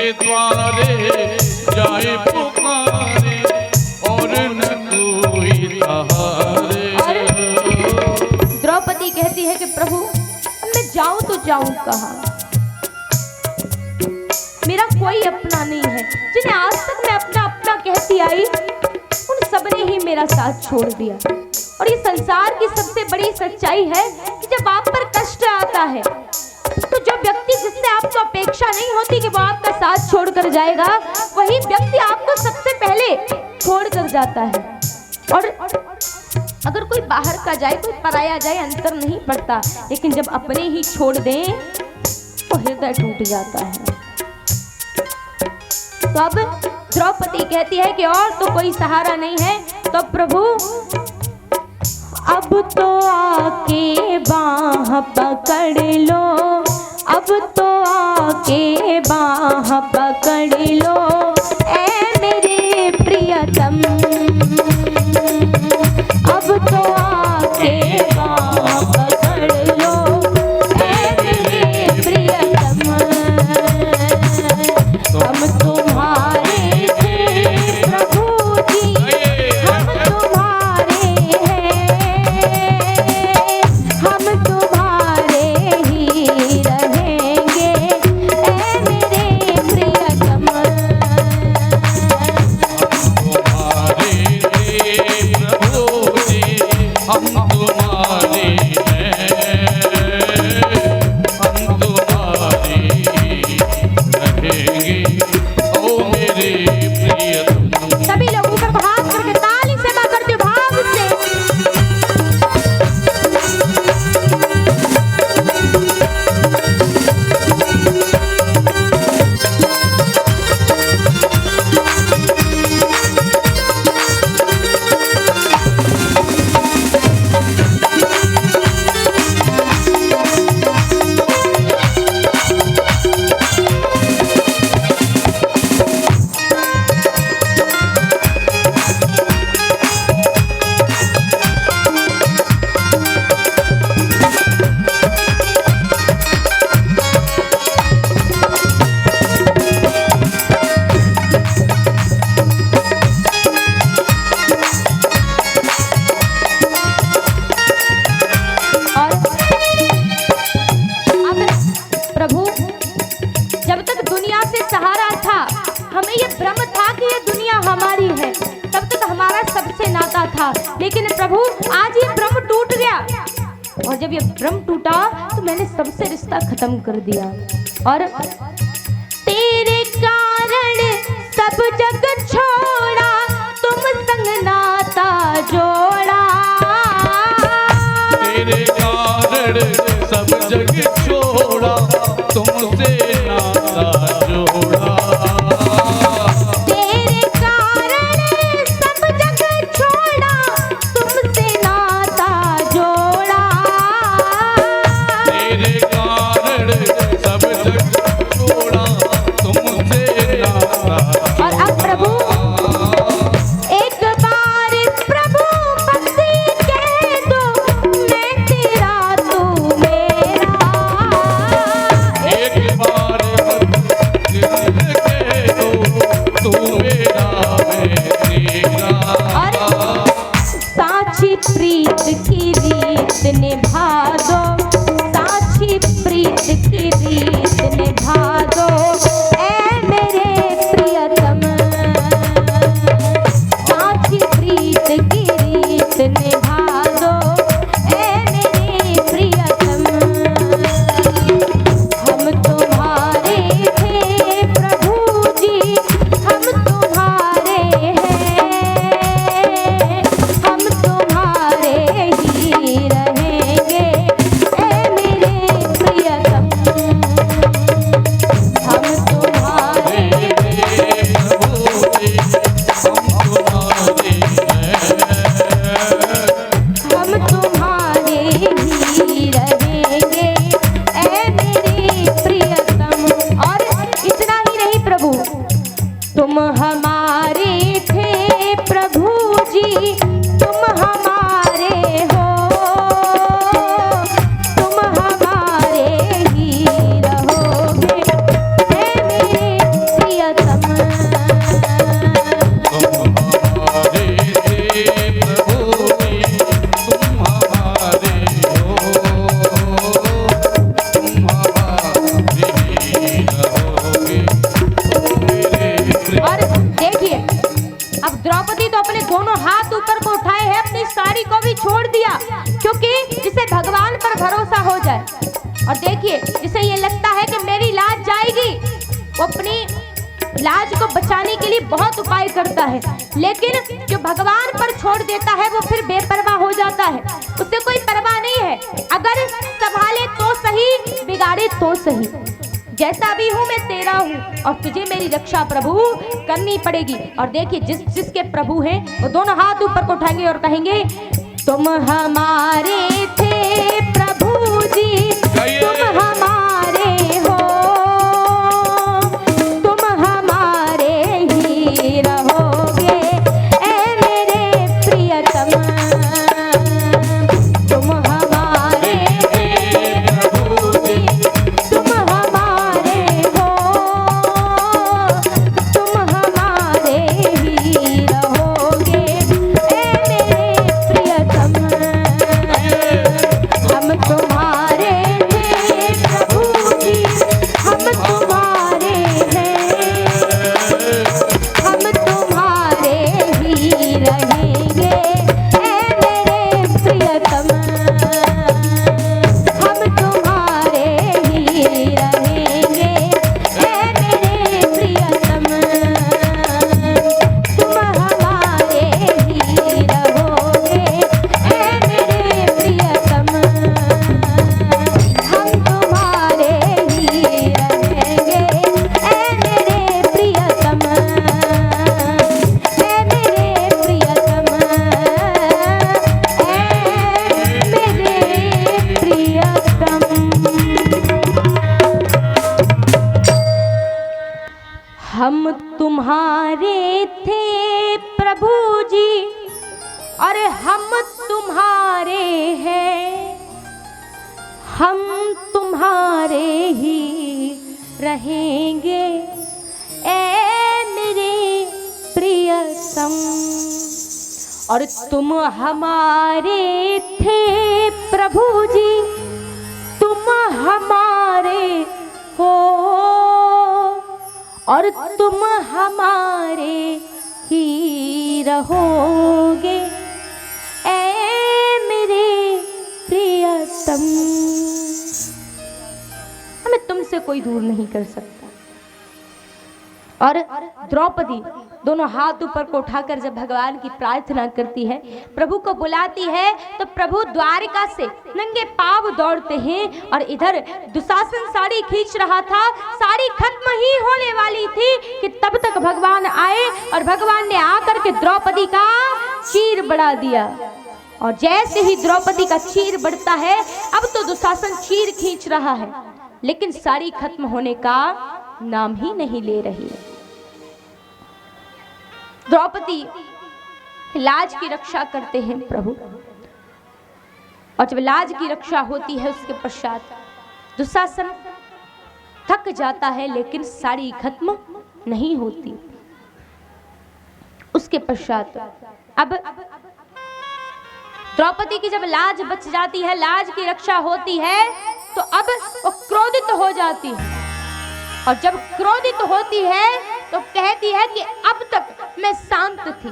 के द्वारे जाए पुकारे और न कोई सहारे। द्रौपदी कहती है कि प्रभु मैं जाऊं तो जाऊं कहाँ, मेरा कोई अपना नहीं है। जिन्हें आज तक मैं अपना अपना कहती आई उन सबने ही मेरा साथ छोड़ दिया। और ये संसार की सबसे बड़ी सच्चाई है कि जब आप पर कष्ट आता है तो जो व्यक्ति जिससे आपको अपेक्षा नहीं होती कि वो आपका साथ छोड़कर जाएगा, वही व्यक्ति आपको सबसे पहले छोड़कर जाता है। और अगर कोई बाहर का जाए, कोई पराया जाए, अंतर नहीं पड़ता, लेकिन जब अपने ही छोड़ दें तो हृदय टूट जाता है। तो अब द्रौपदी कहती है कि और तो कोई सहारा नहीं है। तो प्रभु अब तो आके बाह पकड़ लो, अब तो आके बाह पकड़ लो ऐ मेरे प्रियतम, अब तो आके बाह पकड़ लो ऐ मेरे प्रियतम। हम तुम्हारे थे प्रभु जी, हम तुम्हारे हैं, हम तुम्हारे ही रहेंगे ऐ मेरे प्रियतम। तुम्हारे प्रभु जी, हम तुम्हारे हैं, हम तुम्हारे रहेंगे ओ मेरे प्रियतम। सभी लोग ऊपर हाथ करके ताली सेवा करते भाव से। लेकिन प्रभु आज ये भ्रम टूट गया, और जब ये भ्रम टूटा तो मैंने सबसे रिश्ता खत्म कर दिया। और तेरे कारण सब जग छोड़ा, तुम संग नाता जोड़ा, तेरे कारण सब जग छोड़ा, तुमसे नाता जोड़ा। छोड़ा दोनों हाथ ऊपर को उठाए हैं, अपनी साड़ी को भी छोड़ दिया, क्योंकि जिसे भगवान पर भरोसा हो जाए और देखिए जिसे ये लगता है कि मेरी लाज जाएगी, वो अपनी लाज को बचाने के लिए बहुत उपाय करता है, लेकिन जो भगवान पर छोड़ देता है वो फिर बेपरवाह हो जाता है, उससे कोई परवाह नहीं है। अगर संभाले तो सही, बिगाड़े तो सही, जैसा भी हूँ मैं तेरा हूँ और तुझे मेरी रक्षा प्रभु करनी पड़ेगी। और देखिए जिसके प्रभु हैं वो दोनों हाथ ऊपर को उठाएंगे और कहेंगे, तुम हमारे थे प्रभु जी, तुम हमारे हो, तुम हमारे ही रहोगे ए मेरे प्रियतम, तुम हमारे प्रभु जी, तुम हमारे हो, तुम हमारे ही रहोगे ए मेरे प्रियतम, हम तुम्हारे हैं प्रभु जी, हम तुम्हारे हैं, हम तुम्हारे ही रहेंगे ए मेरे प्रियतम, हम तुम्हारे ही रहेंगे ए मेरे प्रियतम, तुम हमारे ही रहोगे ए मेरे प्रियतम, हम तुम्हारे ही रहेंगे ए मेरे प्रियतम, ए मेरे प्रियतम, ए मेरे प्रियतम। हम तुम्हारे थे प्रभु जी और हम तुम्हारे हैं, हम तुम्हारे ही रहेंगे ए मेरे प्रियतम। और तुम हमारे थे प्रभु जी, तुम हमारे हो और तुम हमारे ही रहोगे ए मेरे प्रियतम। हमें तुमसे कोई दूर नहीं कर सकता। और द्रौपदी दोनों हाथ ऊपर को उठाकर जब भगवान की प्रार्थना करती है, प्रभु को बुलाती है, तो प्रभु द्वारिका से नंगे पांव दौड़ते हैं। और इधर दुशासन साड़ी खींच रहा था, साड़ी खत्म ही होने वाली थी कि तब तक भगवान आए और भगवान ने आकर के द्रौपदी का चीर बढ़ा दिया। और जैसे ही द्रौपदी का चीर बढ़ता है, अब तो दुशासन चीर खींच रहा है, लेकिन साड़ी खत्म होने का नाम ही नहीं ले रही है। द्रौपदी लाज की रक्षा करते हैं प्रभु, और जब लाज की रक्षा होती है उसके पश्चात दुशासन थक जाता है, लेकिन साड़ी खत्म नहीं होती। उसके पश्चात अब द्रौपदी की जब लाज बच जाती है, लाज की रक्षा होती है, तो अब वो क्रोधित हो जाती है। और जब क्रोधित होती है तो कहती है कि अब तक मैं शांत थी,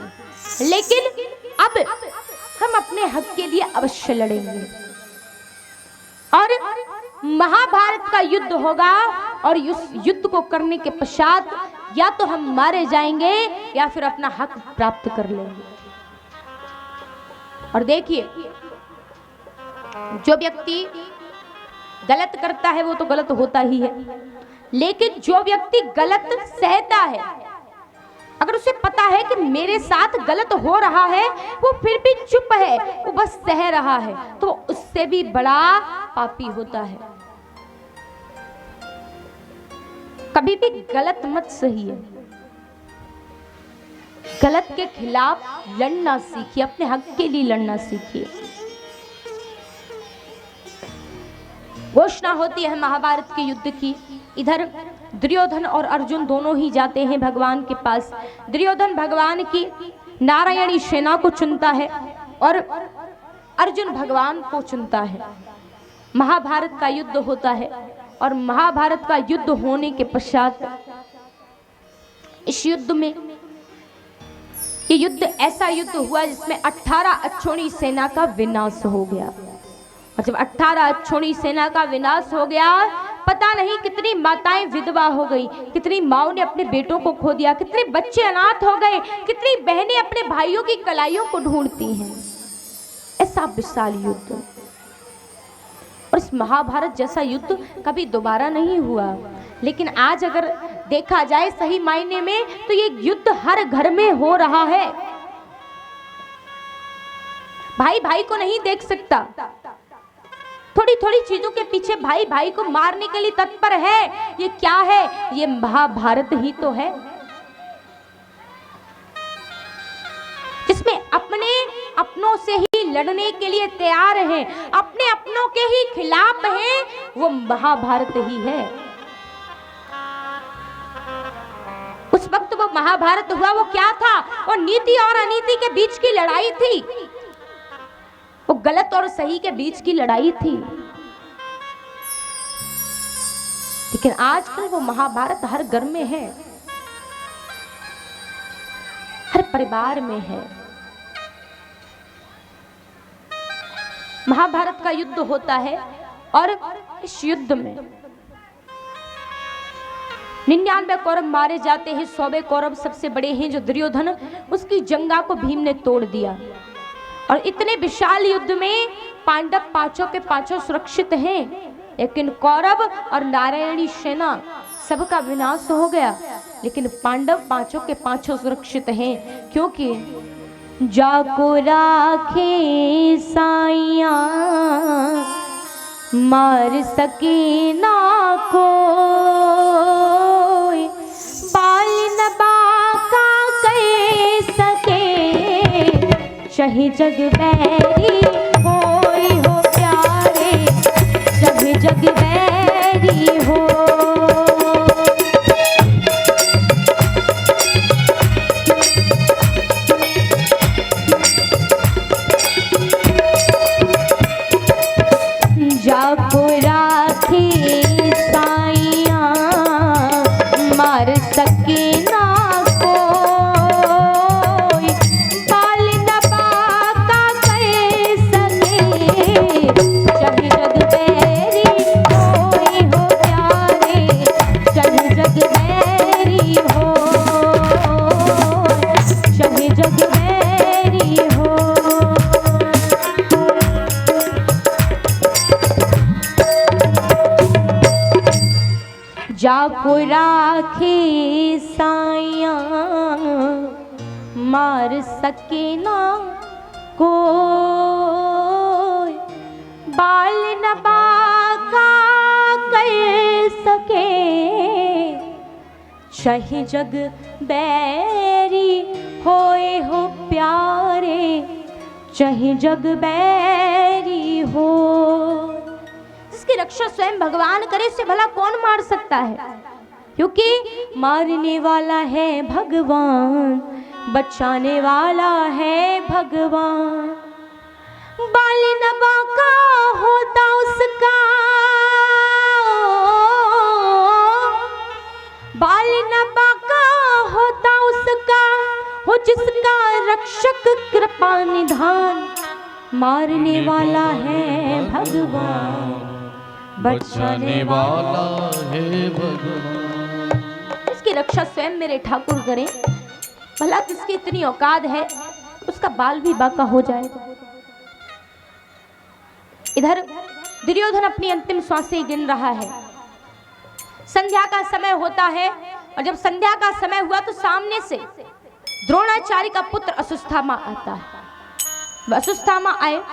लेकिन अब हम अपने हक के लिए अवश्य लड़ेंगे। और महाभारत का युद्ध होगा, और इस युद्ध को करने के पश्चात या तो हम मारे जाएंगे या फिर अपना हक प्राप्त कर लेंगे। और देखिए, जो व्यक्ति गलत करता है वो तो गलत होता ही है, लेकिन जो व्यक्ति गलत सहता है, अगर उसे पता है कि मेरे साथ गलत हो रहा है, वो फिर भी चुप है, वो बस सह रहा है, तो उससे भी बड़ा पापी होता है। कभी भी गलत मत सहिए, गलत के खिलाफ लड़ना सीखिए, अपने हक के लिए लड़ना सीखिए। घोषणा होती है महाभारत के युद्ध की। इधर दुर्योधन और अर्जुन दोनों ही जाते हैं भगवान के पास। दुर्योधन भगवान की नारायणी सेना को चुनता है और अर्जुन भगवान को चुनता है। महाभारत का युद्ध होता है, और महाभारत का युद्ध होने के पश्चात इस युद्ध में ये युद्ध ऐसा युद्ध हुआ जिसमें 18 अक्षौणी सेना का विनाश हो गया। और जब 18 अक्षौणी सेना का विनाश हो गया, पता नहीं कितनी माताएं विधवा हो गई, कितनी माओं ने अपने बेटों को खो दिया, कितने बच्चे अनाथ हो गए, कितनी बहनें अपने भाइयों की कलाइयों को ढूंढती हैं। ऐसा विशाल युद्ध, और इस महाभारत जैसा युद्ध कभी दोबारा नहीं हुआ। लेकिन आज अगर देखा जाए सही मायने में तो ये युद्ध हर घर में हो रहा है। भाई भाई को नहीं देख सकता, थोड़ी थोड़ी चीजों के पीछे भाई भाई को मारने के लिए तत्पर है। ये क्या है? ये महाभारत ही तो है, जिसमें अपने अपनों से ही लड़ने के लिए तैयार हैं, अपने अपनों के ही खिलाफ हैं। वो महाभारत ही है। उस वक्त वो महाभारत हुआ, वो क्या था? वो नीति और अनीति के बीच की लड़ाई थी, वो गलत और सही के बीच की लड़ाई थी। लेकिन आजकल वो महाभारत हर घर में है, हर परिवार में है। महाभारत का युद्ध होता है और इस युद्ध में 99 कौरव मारे जाते हैं। 100वें कौरव सबसे बड़े हैं जो दुर्योधन, उसकी जंगा को भीम ने तोड़ दिया। और इतने विशाल युद्ध में पांडव पांचों के पांचों सुरक्षित हैं, लेकिन कौरव और नारायणी सेना सबका विनाश हो गया। लेकिन पांडव पांचों के पांचों सुरक्षित हैं, क्योंकि जाको राखे साइया मार सके ना कोई, बाल न बाका कह सके, चाहे जग बैरी होई हो प्यारे, चाहे जग बैरी हो। जाको राखे साइया मार सके ना कोई, बाल न बाका कह सके, चाहे जग बैरी होई हो प्यारे, चाहे जग बैरी हो, चाहे जग बैरी हो। जाको राखे साइया मार सके ना कोई, बाल न बाका कर सके, चाहे जग बैरी होए हो प्यारे, चाहे जग बैरी हो। जिसकी रक्षा स्वयं भगवान करे, से भला कौन मार सकता है? क्योंकि मारने वाला है भगवान, बचाने वाला है भगवान। बाल न बाका होता उसका, बाल न बाका होता उसका, हो जिसका रक्षक कृपा निधान। मारने वाला है भगवान, बचाने वाला है भगवान। इसकी रक्षा स्वयं मेरे ठाकुर करें, भला किसकी इतनी औकात है उसका बाल भी बाका हो जाए। इधर दुर्योधन अपनी अंतिम सांसें गिन रहा है। संध्या का समय होता है, और जब संध्या का समय हुआ तो सामने से द्रोणाचार्य का पुत्र अश्वत्थामा आता है। अश्वत्थामा आए,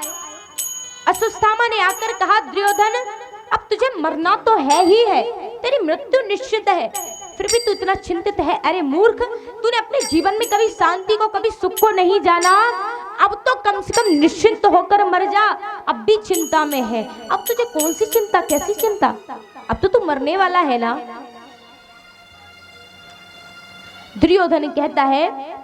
अश्वत्थामा ने आकर कहा, दुर्योधन अब तुझे मरना तो है ही है, तेरी मृत्यु निश्चित है, फिर भी तू इतना चिंतित है। अरे मूर्ख, तूने अपने जीवन में कभी शांति को, कभी सुख को नहीं जाना। अब तो कम से कम निश्चिंत होकर मर जा, अब भी चिंता में है। अब तुझे कौन सी चिंता, कैसी चिंता? अब तो तू मरने वाला है ना। दुर्योधन कहता है,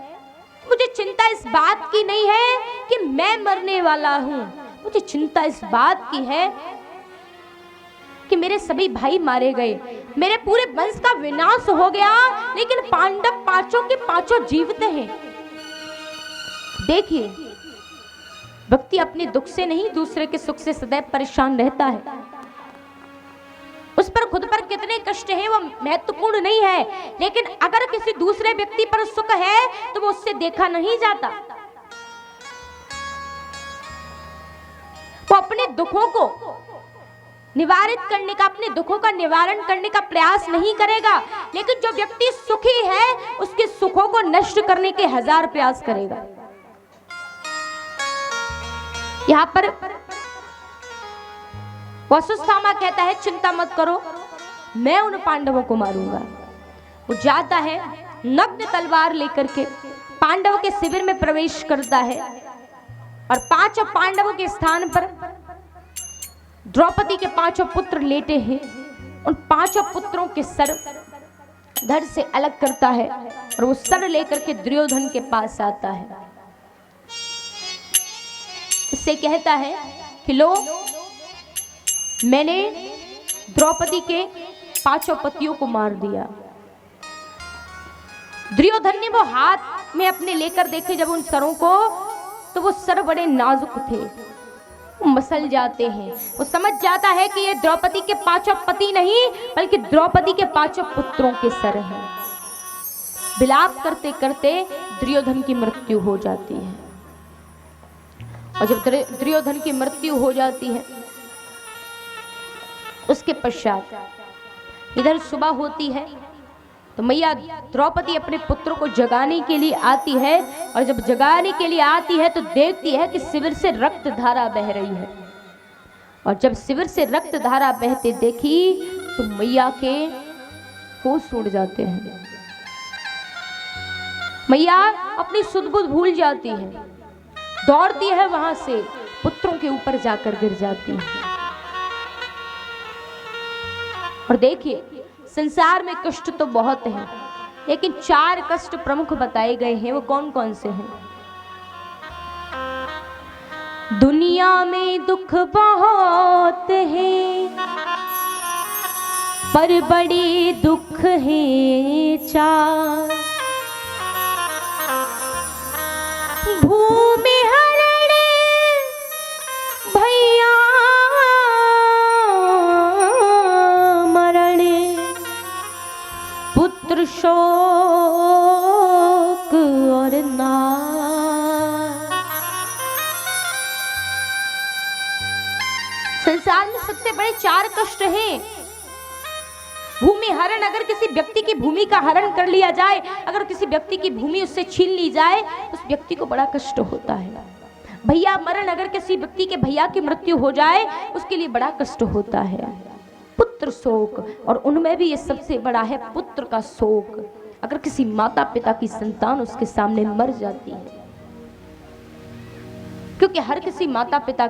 मुझे चिंता इस बात की नहीं है कि मैं मरने वाला हूं, मुझे चिंता इस बात की है कि मेरे सभी भाई मारे गए, मेरे पूरे वंश का विनाश हो गया, लेकिन पांडव पांचों के पांचों जीवित हैं। देखिए, व्यक्ति अपने दुख से नहीं दूसरे के सुख से सदैव परेशान रहता है। उस पर खुद पर कितने कष्ट हैं वो महत्वपूर्ण नहीं है, लेकिन अगर किसी दूसरे व्यक्ति पर सुख है तो वो उससे देखा नहीं जाता। वो अपने दुखों को निवारित करने का, अपने दुखों का निवारण करने का प्रयास नहीं करेगा, लेकिन जो व्यक्ति सुखी है उसके सुखों को नष्ट करने के 1000 प्रयास करेगा। यहाँ पर वसुस्थामा कहता है चिंता मत करो, मैं उन पांडवों को मारूंगा। वो जाता है नग्न तलवार लेकर के पांडवों के शिविर में प्रवेश करता है और 5 पांडवों के स्थान पर द्रौपदी के 5 पुत्र लेटे हैं। उन 5 पुत्रों के सर धड़ से अलग करता है और वो सर लेकर के दुर्योधन के पास आता है। उससे कहता है कि लो, मैंने द्रौपदी के 5 पतियों को मार दिया। दुर्योधन ने वो हाथ में अपने लेकर देखे जब उन सरों को, तो वो सर बड़े नाजुक थे, वो मसल जाते हैं। वो समझ जाता है कि ये द्रौपदी के 5 पति नहीं बल्कि द्रौपदी के 5 पुत्रों के सर हैं। विलाप करते करते दुर्योधन की मृत्यु हो जाती है। और जब दुर्योधन की मृत्यु हो जाती है उसके पश्चात इधर सुबह होती है तो मैया द्रौपदी अपने पुत्रों को जगाने के लिए आती है। और जब जगाने के लिए आती है तो देखती है कि शिविर से रक्त धारा बह रही है। और जब शिविर से रक्त धारा बहते देखी तो मैया के होश उड़ जाते हैं। मैया अपनी सुध-बुध भूल जाती है, दौड़ती है, वहां से पुत्रों के ऊपर जाकर गिर जाती है। और देखिए, संसार में कष्ट तो बहुत हैं, लेकिन 4 कष्ट प्रमुख बताए गए हैं। वो कौन कौन से हैं? दुनिया में दुख बहुत है पर बड़े दुख हैं 4। भूमि हरण भैया मरण, पुत्र शोक और नाश। संसार में सबसे बड़े 4 कष्ट हैं। भूमि हरण, अगर किसी व्यक्ति की भूमि का हरण कर लिया जाए, अगर किसी व्यक्ति की भूमि उससे छीन ली जाए, उस व्यक्ति को बड़ा कष्ट होता है। भैया मरण, अगर किसी व्यक्ति के भैया की मृत्यु हो जाए उसके लिए बड़ा कष्ट होता है। पुत्र शोक, और उनमें भी ये सबसे बड़ा है पुत्र का शोक। अगर किसी माता पिता की संतान उसके सामने मर जाती है, क्योंकि हर किसी माता पिता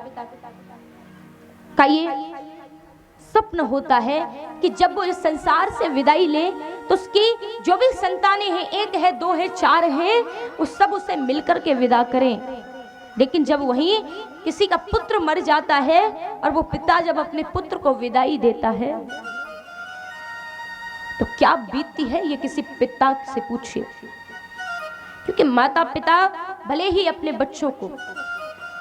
का ये स्वप्न होता है कि जब वो इस संसार से विदाई ले तो उसकी जो भी संतानें हैं, 1 है 2 है 4 है, वो सब उसे मिलकर के विदा करें। लेकिन जब वहीं किसी का पुत्र मर जाता है और वो पिता जब अपने पुत्र को विदाई देता है तो क्या बीतती है ये किसी पिता से पूछिए। क्योंकि माता पिता भले ही अपने बच्चों को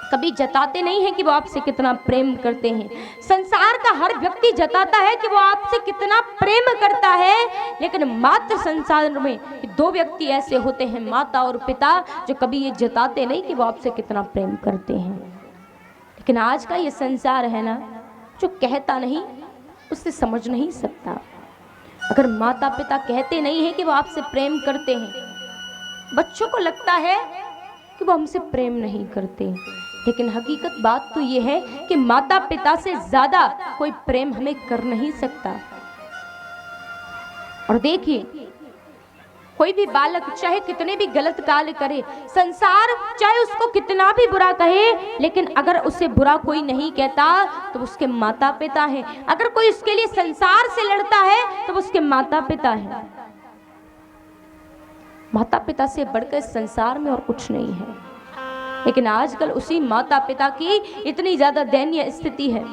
कभी जताते नहीं हैं कि वो आपसे कितना प्रेम करते हैं। संसार का हर व्यक्ति जताता है कि वो आपसे कितना प्रेम करता है, लेकिन मात्र संसार में 2 व्यक्ति ऐसे होते हैं, माता और पिता, जो कभी ये जताते नहीं कि वो आपसे कितना प्रेम करते हैं। लेकिन आज का ये संसार है ना, जो कहता नहीं उससे समझ नहीं सकता। अगर माता पिता कहते नहीं हैं कि वो आपसे प्रेम करते हैं, बच्चों को लगता है कि वो हमसे प्रेम नहीं करते, लेकिन हकीकत बात तो ये है कि माता पिता से ज्यादा कोई प्रेम हमें कर नहीं सकता। और देखिए, कोई भी बालक चाहे कितने भी गलत कार्य करे, संसार चाहे उसको कितना भी बुरा कहे, लेकिन अगर उसे बुरा कोई नहीं कहता तो उसके माता पिता हैं। अगर कोई उसके लिए संसार से लड़ता है तो उसके माता पिता हैं। माता पिता से बढ़कर संसार में और कुछ नहीं है। लेकिन आजकल उसी माता पिता की इतनी ज्यादा दयनीय स्थिति है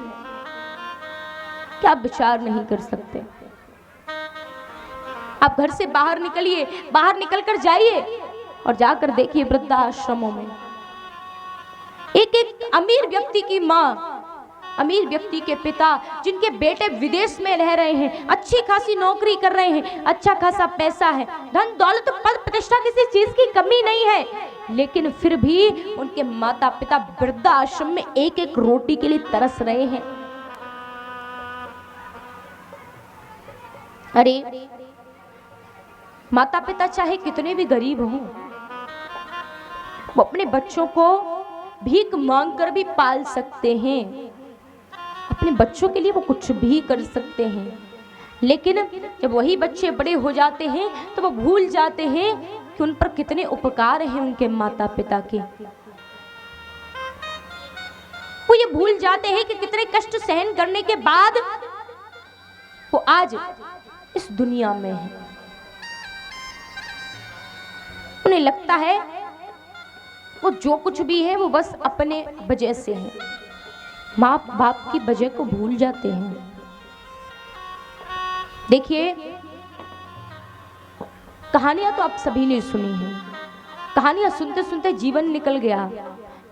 कि आप विचार नहीं कर सकते। आप घर से बाहर निकलिए, बाहर निकलकर जाइए और जाकर देखिए वृद्धाश्रमों में एक एक अमीर व्यक्ति की माँ, अमीर व्यक्ति के पिता, जिनके बेटे विदेश में रह रहे हैं, अच्छी खासी नौकरी कर रहे हैं, अच्छा खासा पैसा है, धन दौलत पद प्रतिष्ठा, किसी चीज की कमी नहीं है, लेकिन फिर भी उनके माता पिता वृद्धाश्रम में एक एक रोटी के लिए तरस रहे हैं। अरे माता पिता चाहे कितने भी गरीब हों, वो अपने बच्चों को भीख मांगकर भी पाल सकते हैं, अपने बच्चों के लिए वो कुछ भी कर सकते हैं, लेकिन जब वही बच्चे बड़े हो जाते हैं तो वो भूल जाते हैं कि उन पर कितने उपकार हैं उनके माता पिता के। वो ये भूल जाते हैं कि कितने कष्ट सहन करने के बाद वो आज इस दुनिया में है। उन्हें लगता है वो जो कुछ भी है वो बस अपने वजह से है, माँ बाप की वजह को भूल जाते हैं। देखिए, कहानियां तो आप सभी ने सुनी हैं, कहानियां सुनते सुनते जीवन निकल गया,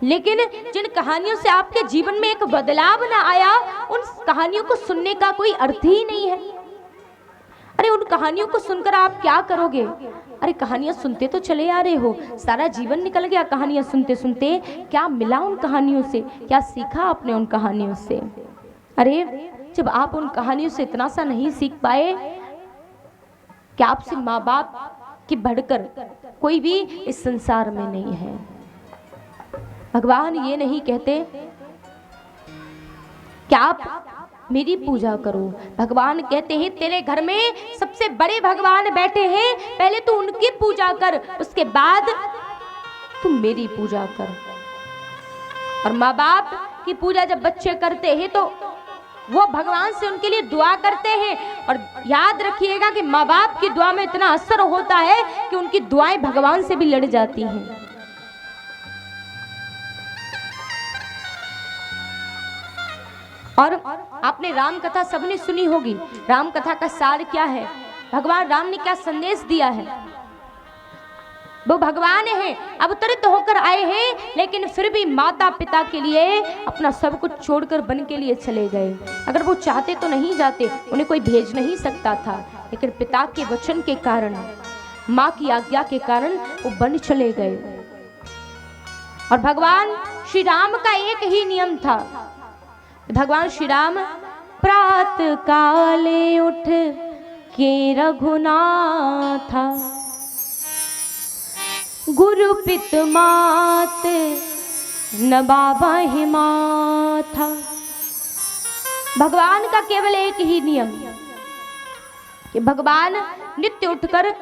लेकिन जिन कहानियों से आपके जीवन में एक बदलाव ना आया, उन कहानियों को सुनने का कोई अर्थ ही नहीं है। अरे उन कहानियों को सुनकर आप क्या करोगे? अरे कहानियां सुनते तो चले आ रहे हो, सारा जीवन निकल गया कहानियां सुनते सुनते, क्या मिला उन कहानियों से? क्या सीखा आपने उन कहानियों से? अरे जब आप उन कहानियों से इतना सा नहीं सीख पाए, क्या आपसे माँ बाप की बढ़कर कोई भी इस संसार में नहीं है। भगवान ये नहीं कहते कि आप मेरी पूजा करो, भगवान कहते हैं तेरे घर में सबसे बड़े भगवान बैठे हैं, पहले तू उनकी पूजा कर, उसके बाद तू मेरी पूजा कर। और माँ बाप की पूजा जब बच्चे करते हैं तो वो भगवान से उनके लिए दुआ करते हैं, और याद रखिएगा कि माँ बाप की दुआ में इतना असर होता है कि उनकी दुआएं भगवान से भी लड़ जाती हैं। और आपने राम कथा सबने सुनी होगी, राम कथा का सार क्या है, भगवान राम ने क्या संदेश दिया है। वो भगवान हैं, अवतरित होकर आए हैं, लेकिन फिर भी माता पिता के लिए अपना सब कुछ छोड़कर वन के लिए चले गए। अगर वो चाहते तो नहीं जाते, उन्हें कोई भेज नहीं सकता था, लेकिन पिता के वचन के कारण, माँ की आज्ञा के कारण वो वन चले गए। और भगवान श्री राम का एक ही नियम था, भगवान श्री राम प्रात काले उठ के रघुनाथा, गुरु पित मात न बाबा ही माथा। भगवान का केवल एक ही नियम कि भगवान नित्य उठकर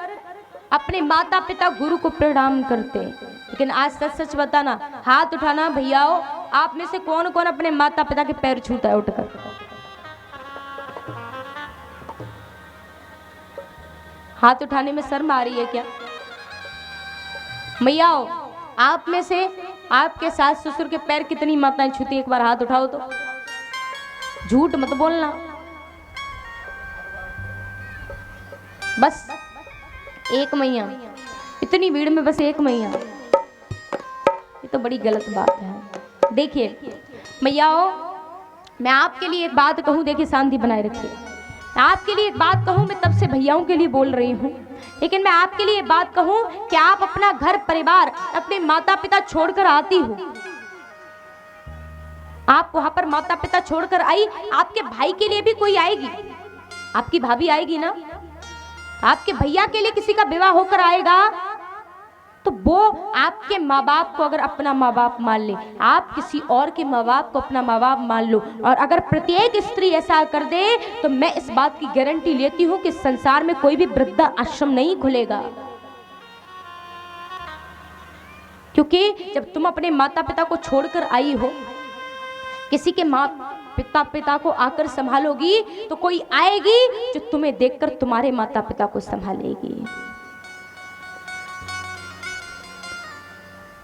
अपने माता पिता गुरु को प्रणाम करते। लेकिन आज सच सच बताना, हाथ उठाना भैयाओ, आप में से कौन कौन अपने माता पिता के पैर छूता है उठकर? हाथ उठाने में शर्म आ रही है क्या? भैयाओ, आप में से आपके सास ससुर के पैर कितनी माताएं छूती? एक बार हाथ उठाओ तो, झूठ मत बोलना। बस एक मैया, इतनी भीड़ में बस एक मैया, ये तो बड़ी गलत बात है। देखिए मैयाओ, मैं आपके लिए एक बात कहूँ, देखिए शांति बनाए रखिए। आपके लिए एक बात कहूँ, मैं तब से भैयाओं के लिए बोल रही हूँ, लेकिन मैं आपके लिए बात कहूँ कि आप अपना घर परिवार, अपने माता पिता छोड़कर आती हो, आप वहां पर माता पिता छोड़कर आई, आपके भाई के लिए भी कोई आएगी, आपकी भाभी आएगी ना, आपके भैया के लिए किसी का विवाह होकर आएगा, तो वो आपके माँ बाप को अगर अपना माँ बाप मान ले, आप किसी और के माँ बाप को अपना माँ बाप मान लो, और अगर प्रत्येक स्त्री ऐसा कर दे, तो मैं इस बात की गारंटी लेती हूँ कि संसार में कोई भी वृद्धा आश्रम नहीं खुलेगा। क्योंकि जब तुम अपने माता पिता को छोड़कर आई हो, किसी के माँ पिता को आकर संभालोगी, तो कोई आएगी जो तुम्हें देखकर तुम्हारे माता पिता को संभालेगी।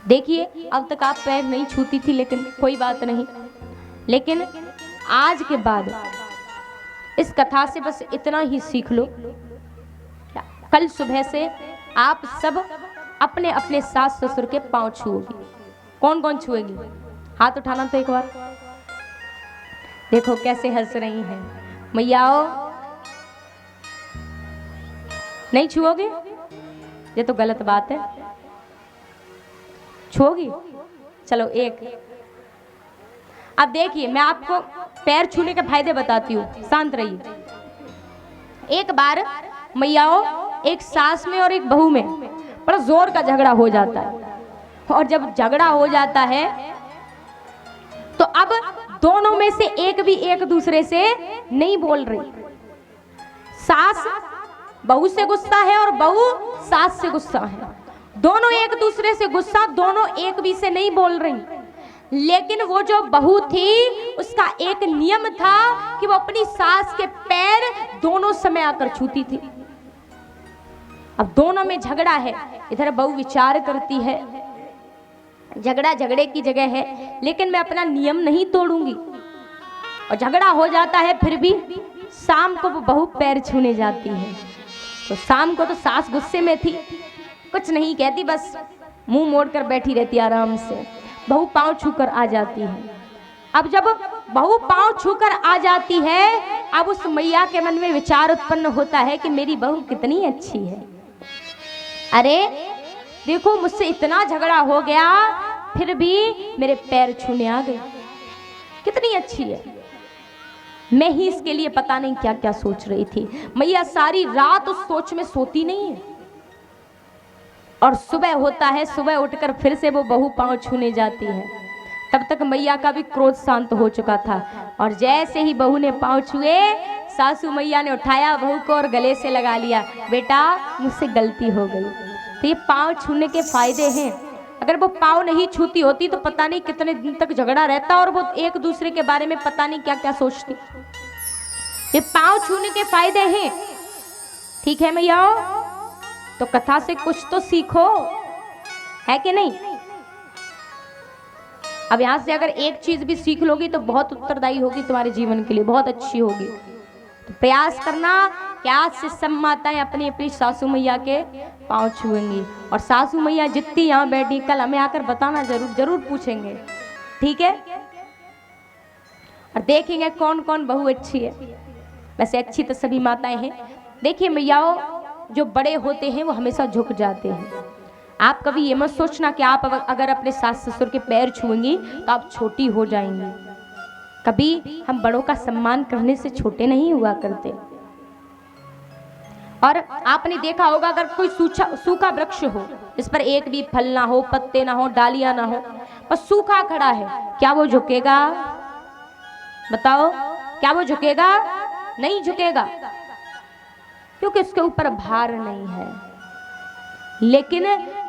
देखिए, अब तक आप पैर नहीं छूती थी, लेकिन कोई बात नहीं, लेकिन आज के बाद इस कथा से बस इतना ही सीख लो, कल सुबह से आप सब अपने अपने सास ससुर के पांव छुओगी। कौन कौन छुएगी? हाथ उठाना तो एक बार। देखो कैसे हंस रही हैं मैयाओ। नहीं छुओगे? ये तो गलत बात है। छुओगी? चलो एक। अब देखिए मैं आपको पैर छूने के फायदे बताती हूँ, शांत रहिए। एक बार मैयाओ एक सास में और एक बहू में बड़ा जोर का झगड़ा हो जाता है, और जब झगड़ा हो जाता है तो अब दोनों में से एक भी एक दूसरे से नहीं बोल रही। सास बहू से गुस्सा है और बहू सास से गुस्सा है। दोनों एक दूसरे से गुस्सा, दोनों एक भी से नहीं बोल रही। लेकिन वो जो बहू थी उसका एक नियम था कि वो अपनी सास के पैर दोनों समय आकर छूती थी। अब दोनों में झगड़ा है, इधर बहू विचार करती है झगड़ा झगड़े की जगह है, लेकिन मैं अपना नियम नहीं तोड़ूंगी। और झगड़ा हो जाता है, फिर भी शाम को वो बहू पैर छूने जाती है। तो शाम को तो सास गुस्से में थी, कुछ नहीं कहती, बस मुंह मोड़कर बैठी रहती आराम से। बहू पांव छूकर आ जाती है। अब जब बहू पांव छूकर आ जाती है, अब उस मैया के मन में विचार उत्पन्न होता है कि मेरी बहू कितनी अच्छी है। अरे देखो मुझसे इतना झगड़ा हो गया फिर भी मेरे पैर छूने आ गए, कितनी अच्छी है। मैं ही इसके लिए पता नहीं क्या क्या सोच रही थी। मैया सारी रात उस सोच में सोती नहीं है। और सुबह होता है, सुबह उठकर फिर से वो बहू पांव छूने जाती है। तब तक मैया का भी क्रोध शांत हो चुका था। और जैसे ही बहू ने पांव छुए, सासू मैया ने उठाया बहू को और गले से लगा लिया, बेटा मुझसे गलती हो गई। तो ये पांव छूने के फायदे हैं। अगर वो पांव नहीं छूती होती तो पता नहीं कितने दिन तक झगड़ा रहता और वो एक दूसरे के बारे में पता नहीं क्या क्या सोचती। ये पांव छूने के फायदे हैं, ठीक है मैया? तो कथा से कुछ तो सीखो, है कि नहीं? अब यहां से अगर एक चीज भी सीख लोगी तो बहुत उत्तरदायी होगी तुम्हारे जीवन के लिए, बहुत अच्छी होगी। तो प्रयास करना कि आज से सब माताएं अपनी अपनी सासू मैया के पांव छुएंगी। और सासू मैया जितनी यहाँ बैठी, कल हमें आकर बताना, जरूर जरूर पूछेंगे, ठीक है? और देखेंगे कौन कौन बहू अच्छी है। वैसे अच्छी तो सभी माताएं हैं। देखिए मैयाओ, जो बड़े होते हैं वो हमेशा झुक जाते हैं। आप कभी ये मत सोचना कि आप अगर अपने सास ससुर के पैर छुएंगी तो आप छोटी हो जाएंगी। कभी हम बड़ों का सम्मान करने से छोटे नहीं हुआ करते। और आपने देखा होगा अगर कोई सूखा वृक्ष हो, इस पर एक भी फल ना हो, पत्ते ना हो, डालियां ना हो, बस सूखा खड़ा है, क्या वो झुकेगा? बताओ, क्या वो झुकेगा? नहीं झुकेगा, क्योंकि उसके ऊपर भार नहीं है। लेकिन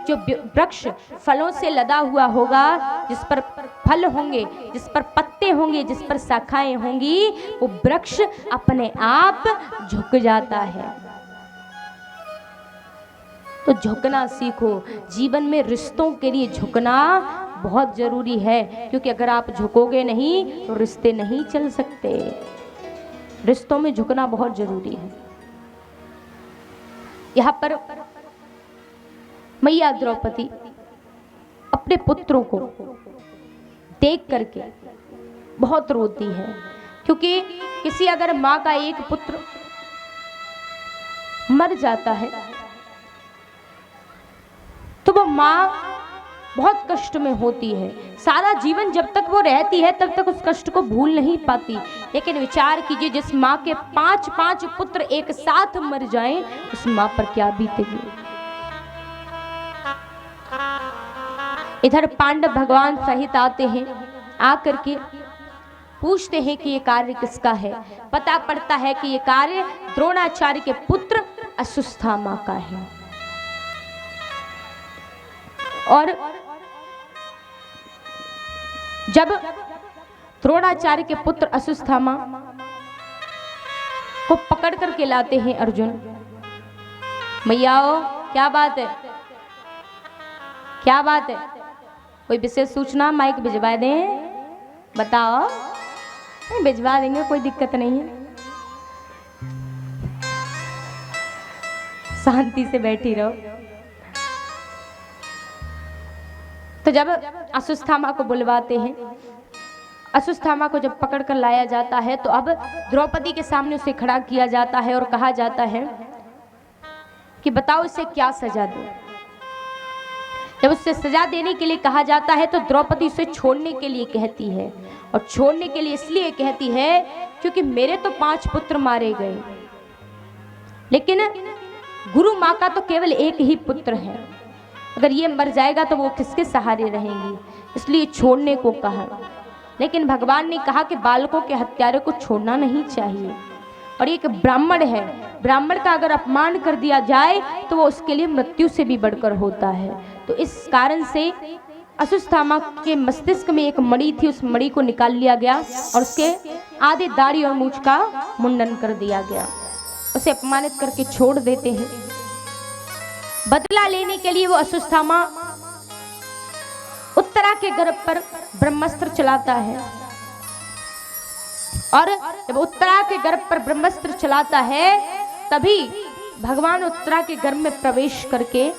जो वृक्ष फलों से लदा हुआ होगा, जिस पर फल होंगे, जिस पर पत्ते होंगे, जिस पर शाखाएं होंगी, वो वृक्ष अपने आप झुक जाता है। तो झुकना सीखो। जीवन में रिश्तों के लिए झुकना बहुत जरूरी है, क्योंकि अगर आप झुकोगे नहीं तो रिश्ते नहीं चल सकते। रिश्तों में झुकना बहुत जरूरी है। यहाँ पर मैया द्रौपदी अपने पुत्रों को देख करके बहुत रोती है, क्योंकि किसी अगर माँ का एक पुत्र मर जाता है तो वो माँ बहुत कष्ट में होती है। सारा जीवन जब तक वो रहती है तब तक उस कष्ट को भूल नहीं पाती। लेकिन विचार कीजिए, जिस माँ के 5 पुत्र एक साथ मर जाएं, उस माँ पर क्या बीतेगी। इधर पांडव भगवान सहित आते हैं, आकर के पूछते हैं कि ये कार्य किसका है। पता पड़ता है कि ये कार्य द्रोणाचार्य के पुत्र अश्वत्थामा का है। और जब द्रोणाचार्य के पुत्र अश्वत्थामा को पकड़ करके लाते हैं अर्जुन, मैयाओ क्या बात है, क्या बात है? कोई विशेष सूचना? माइक भिजवा दें, बताओ। भिजवा देंगे, कोई दिक्कत नहीं है। शांति से बैठी रहो। तो जब अश्वत्थामा को बुलवाते हैं, अश्वत्थामा को जब पकड़ कर लाया जाता है तो अब द्रौपदी के सामने उसे खड़ा किया जाता है और कहा जाता है कि बताओ इसे क्या सजा दो। जब उससे सजा देने के लिए कहा जाता है तो द्रौपदी उसे छोड़ने के लिए कहती है, और छोड़ने के लिए इसलिए कहती है क्योंकि मेरे तो 5 पुत्र मारे गए, लेकिन गुरु माँ का तो केवल एक ही पुत्र है, अगर ये मर जाएगा तो वो किसके सहारे रहेंगी, इसलिए छोड़ने को कहा। लेकिन भगवान ने कहा कि बालकों के हत्यारे को छोड़ना नहीं चाहिए, और एक ब्राह्मण है, ब्राह्मण का अगर अपमान कर दिया जाए तो वो उसके लिए मृत्यु से भी बढ़कर होता है। तो इस कारण से अश्वत्थामा के मस्तिष्क में एक मणि थी, उस मणि को निकाल लिया गया और उसके आधे दाढ़ी और मूंछ का मुंडन कर दिया गया, उसे अपमानित करके छोड़ देते हैं। बदला लेने के लिए वो अश्वत्थामा उत्तरा के गर्भ पर ब्रह्मास्त्र चलाता है, और जब उत्तरा के गर्भ पर ब्रह्मास्त्र चलाता है तभी भगवान उत्तरा के गर्भ में प्रवेश करके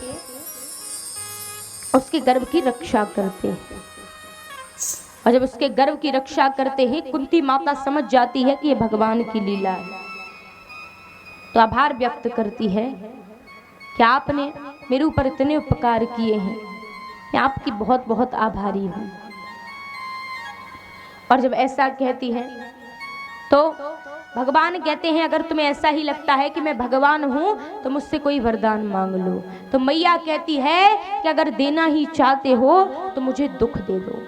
उसके गर्भ की रक्षा करते हैं। और जब उसके गर्भ की रक्षा करते हैं कुंती माता समझ जाती है कि ये भगवान की लीला है, तो आभार व्यक्त करती है कि आपने मेरे ऊपर इतने उपकार किए हैं, मैं आपकी बहुत बहुत आभारी हूँ। और जब ऐसा कहती है तो भगवान कहते हैं अगर तुम्हें ऐसा ही लगता है कि मैं भगवान हूँ तो मुझसे कोई वरदान मांग लो। तो मैया कहती है कि अगर देना ही चाहते हो तो मुझे दुख दे दो।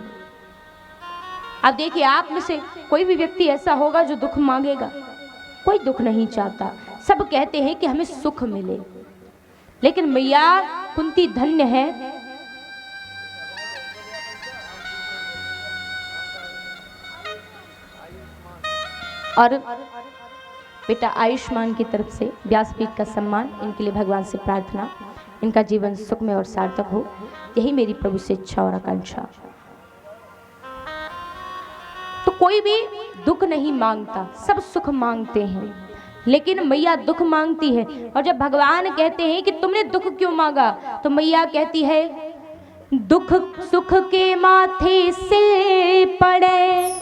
अब देखिए, आप में से कोई भी व्यक्ति ऐसा होगा जो दुख मांगेगा? कोई दुख नहीं चाहता, सब कहते हैं कि हमें सुख मिले। लेकिन मैया कुंती धन्य है, और बेटा आयुष्मान की तरफ से व्यासपीठ का सम्मान, इनके लिए भगवान से प्रार्थना, इनका जीवन सुखमय और सार्थक हो, यही मेरी प्रभु से इच्छा और आकांक्षा। तो कोई भी दुख नहीं मांगता, सब सुख मांगते हैं, लेकिन मैया दुख मांगती है। और जब भगवान कहते हैं कि तुमने दुख क्यों मांगा, तो मैया कहती है दुख सुख के माथे से पड़े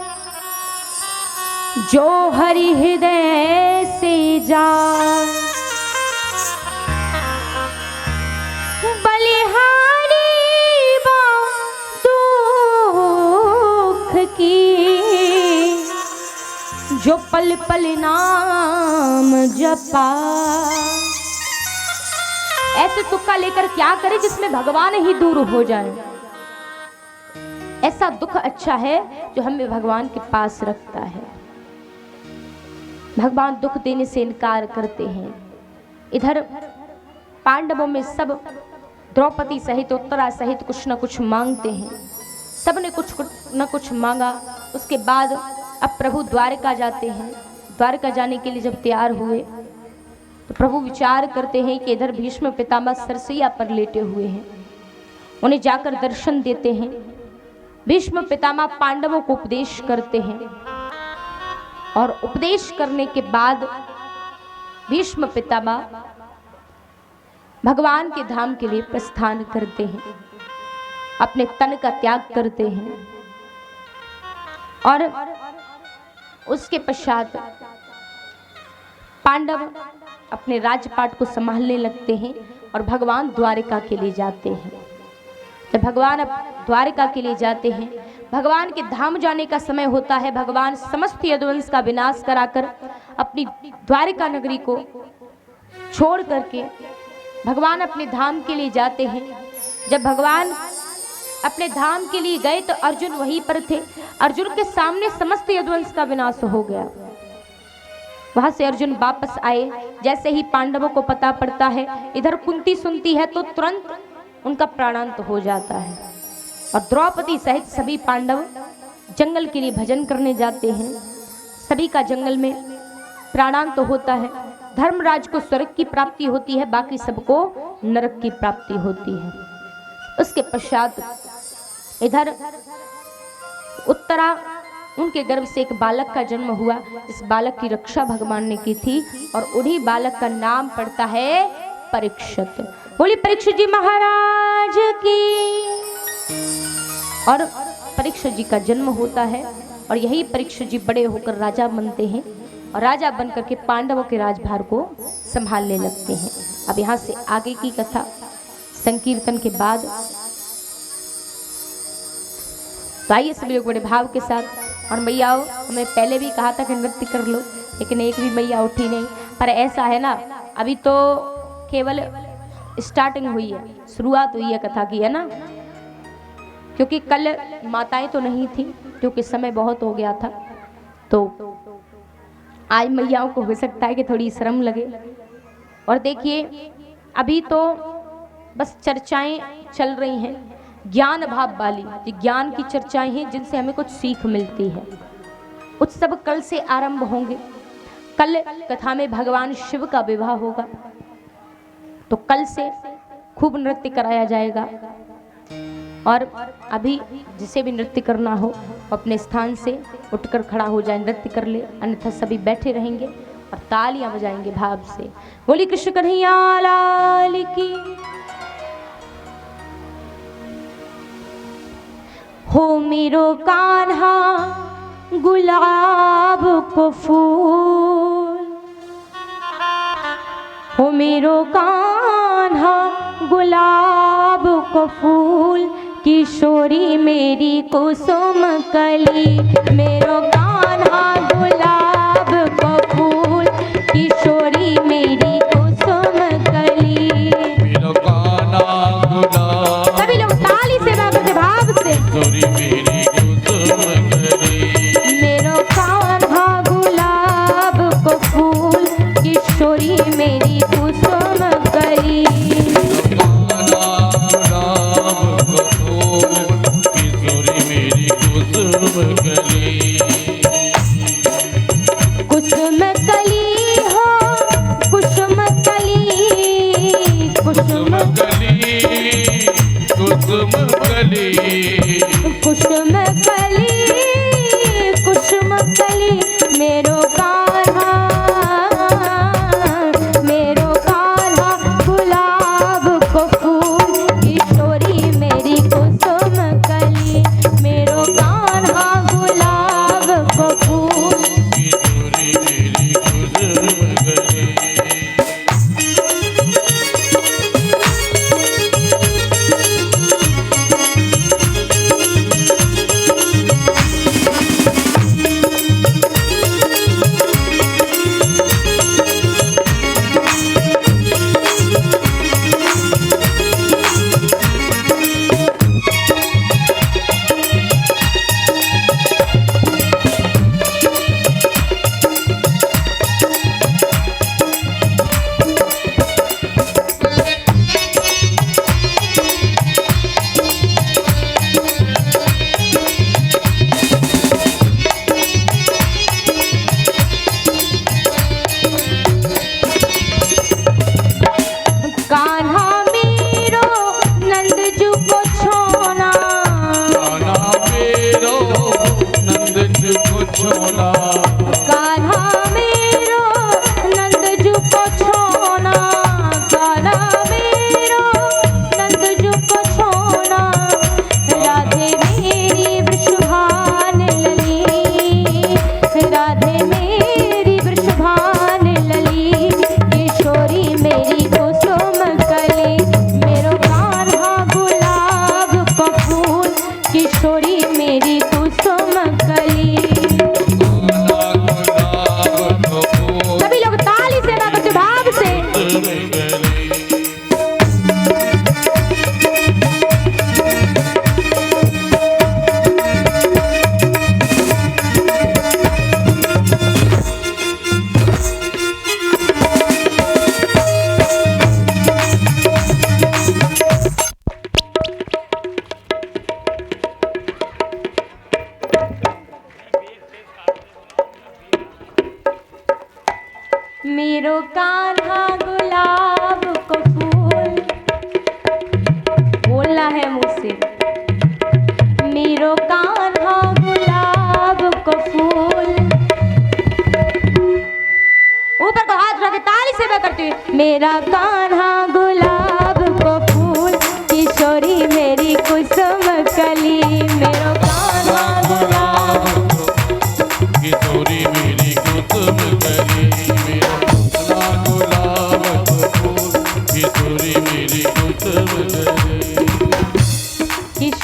जो हरि हृदय से जाए, बलिहारी बा दुख की जो पल पल नाम जपा। ऐसे तुक्का लेकर क्या करे जिसमें भगवान ही दूर हो जाए। ऐसा दुख अच्छा है जो हमें भगवान के पास रखता है। भगवान दुख देने से इनकार करते हैं। इधर पांडवों में सब द्रौपदी सहित उत्तरा सहित कुछ न कुछ मांगते हैं, सबने कुछ न कुछ मांगा। उसके बाद अब प्रभु द्वारका जाते हैं। द्वारका जाने के लिए जब तैयार हुए तो प्रभु विचार करते हैं कि इधर भीष्म पितामह सरसैया पर लेटे हुए हैं, उन्हें जाकर दर्शन देते हैं। भीष्म पितामह पांडवों को उपदेश करते हैं, और उपदेश करने के बाद भीष्म पितामह भगवान के धाम के लिए प्रस्थान करते हैं, अपने तन का त्याग करते हैं। और उसके पश्चात पांडव अपने राजपाट को संभालने लगते हैं और भगवान द्वारिका के लिए जाते हैं। जब भगवान अब द्वारिका के लिए जाते हैं, भगवान के धाम जाने का समय होता है। भगवान समस्त यदुवंश का विनाश कराकर अपनी द्वारिका नगरी को छोड़ करके भगवान अपने धाम के लिए जाते हैं। जब भगवान अपने धाम के लिए गए तो अर्जुन वहीं पर थे। अर्जुन के सामने समस्त यदुवंश का विनाश हो गया। वहां से अर्जुन वापस आए। जैसे ही पांडवों को पता पड़ता है, इधर कुंती सुनती है तो तुरंत उनका प्राणांत हो जाता है। और द्रौपदी सहित सभी पांडव जंगल के लिए भजन करने जाते हैं। सभी का जंगल में प्राणांत होता है। धर्मराज को स्वर्ग की प्राप्ति होती है, बाकी सबको नरक की प्राप्ति होती है। उसके पश्चात इधर उत्तरा, उनके गर्भ से एक बालक का जन्म हुआ। इस बालक की रक्षा भगवान ने की थी, और उन्हीं बालक का नाम पड़ता है परीक्षित। बोली परीक्षित जी महाराज की। और परीक्षित जी का जन्म होता है और यही परीक्षित जी बड़े होकर राजा बनते हैं और राजा बनकर के पांडवों के राजभार को संभालने लगते हैं। अब यहाँ से आगे की कथा संकीर्तन के बाद। तो आइए सभी लोग बड़े भाव के साथ। और मैया हमें पहले भी कहा था कि नृत्य कर लो, लेकिन एक भी मैया उठी नहीं। पर ऐसा है ना, अभी तो केवल स्टार्टिंग हुई है, शुरुआत हुई है कथा की, है ना, क्योंकि कल माताएं तो नहीं थी, क्योंकि समय बहुत हो गया था। तो आज मैयाओं को हो सकता है कि थोड़ी शर्म लगे। और देखिए अभी तो बस चर्चाएं चल रही हैं, ज्ञान भाव वाली, ये ज्ञान की चर्चाएं हैं जिनसे हमें कुछ सीख मिलती है। उत्सव कल से आरंभ होंगे। कल कथा में भगवान शिव का विवाह होगा, तो कल से खूब नृत्य कराया जाएगा। और अभी जिसे भी नृत्य करना हो अपने स्थान से उठकर खड़ा हो जाए, नृत्य कर ले, अन्यथा सभी बैठे रहेंगे और तालियां बजाएंगे भाव से। बोली कृष्ण कन्हैया लाल की। हो मेरो कान्हा गुलाब को फूल, हो मेरो कान्हा गुलाब को फूल, किशोरी मेरी कुसुम कली। मेरो कान्हा गुलाब को फूल, किशोरी मेरी कुसुम कली। मेरो कान्हा गुलाब, सभी लोग ताली से भाव से। किशोरी मेरी कुसुम कली। मेरो कान्हा गुलाब को फूल, किशोरी मेरी कुसुम कली। कुसुम कली हो कुसुम कली, कुसुम कली, कुसुम कली, कुसुम कली, कुसुम कली। मेरो कान्हा, मेरो कान्हा गुलाब को फूल, किशोरी मेरी कुसुम कली। मेरो कान्हा गुलाब को फूल। किशोरी मेरी कुसुम कली। मेरो कान्हा गुलाब को फूल, बोलना है मुझसे। मेरो कान्हा गुलाब को फूल, ऊपर को हाथ रखे ताली से मैं करती हूँ। मेरा कान्हा गुलाब को फूल, किशोरी मेरी कुसुम कली।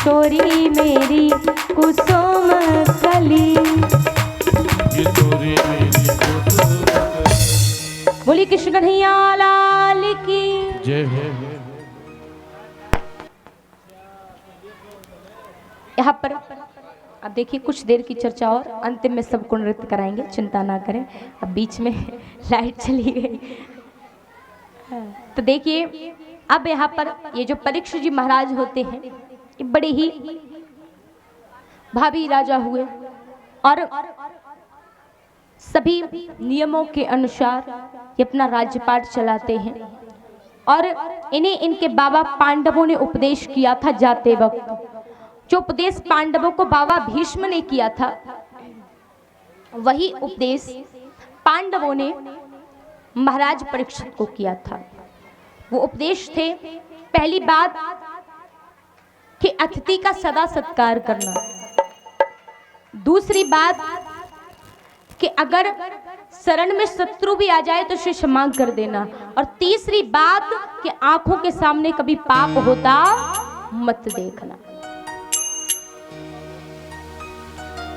किशोरी मेरी कुसुम कली। किशोरी मेरी कुसुम कली। बोली कृष्ण कन्हैया लाल की जय। यहाँ पर अब देखिए कुछ देर की चर्चा और अंतिम में सबको नृत्य कराएंगे, चिंता ना करें। अब बीच में लाइट चली गई। तो देखिए अब यहाँ पर ये जो परीक्षित जी महाराज होते हैं ये बड़े ही भावी राजा हुए और सभी नियमों के अनुसार ये अपना राज्यपाट चलाते हैं। और इन्हें इनके बाबा पांडवों ने उपदेश किया था जाते वक्त। जो उपदेश पांडवों को बाबा भीष्म ने किया था वही उपदेश पांडवों ने महाराज परीक्षित को किया था। वो उपदेश थे, पहली बात कि अतिथि का सदा सत्कार करना। दूसरी बात कि अगर शरण में शत्रु भी आ जाए तो उसे क्षमा कर देना। और तीसरी बात कि आंखों के सामने कभी पाप होता मत देखना।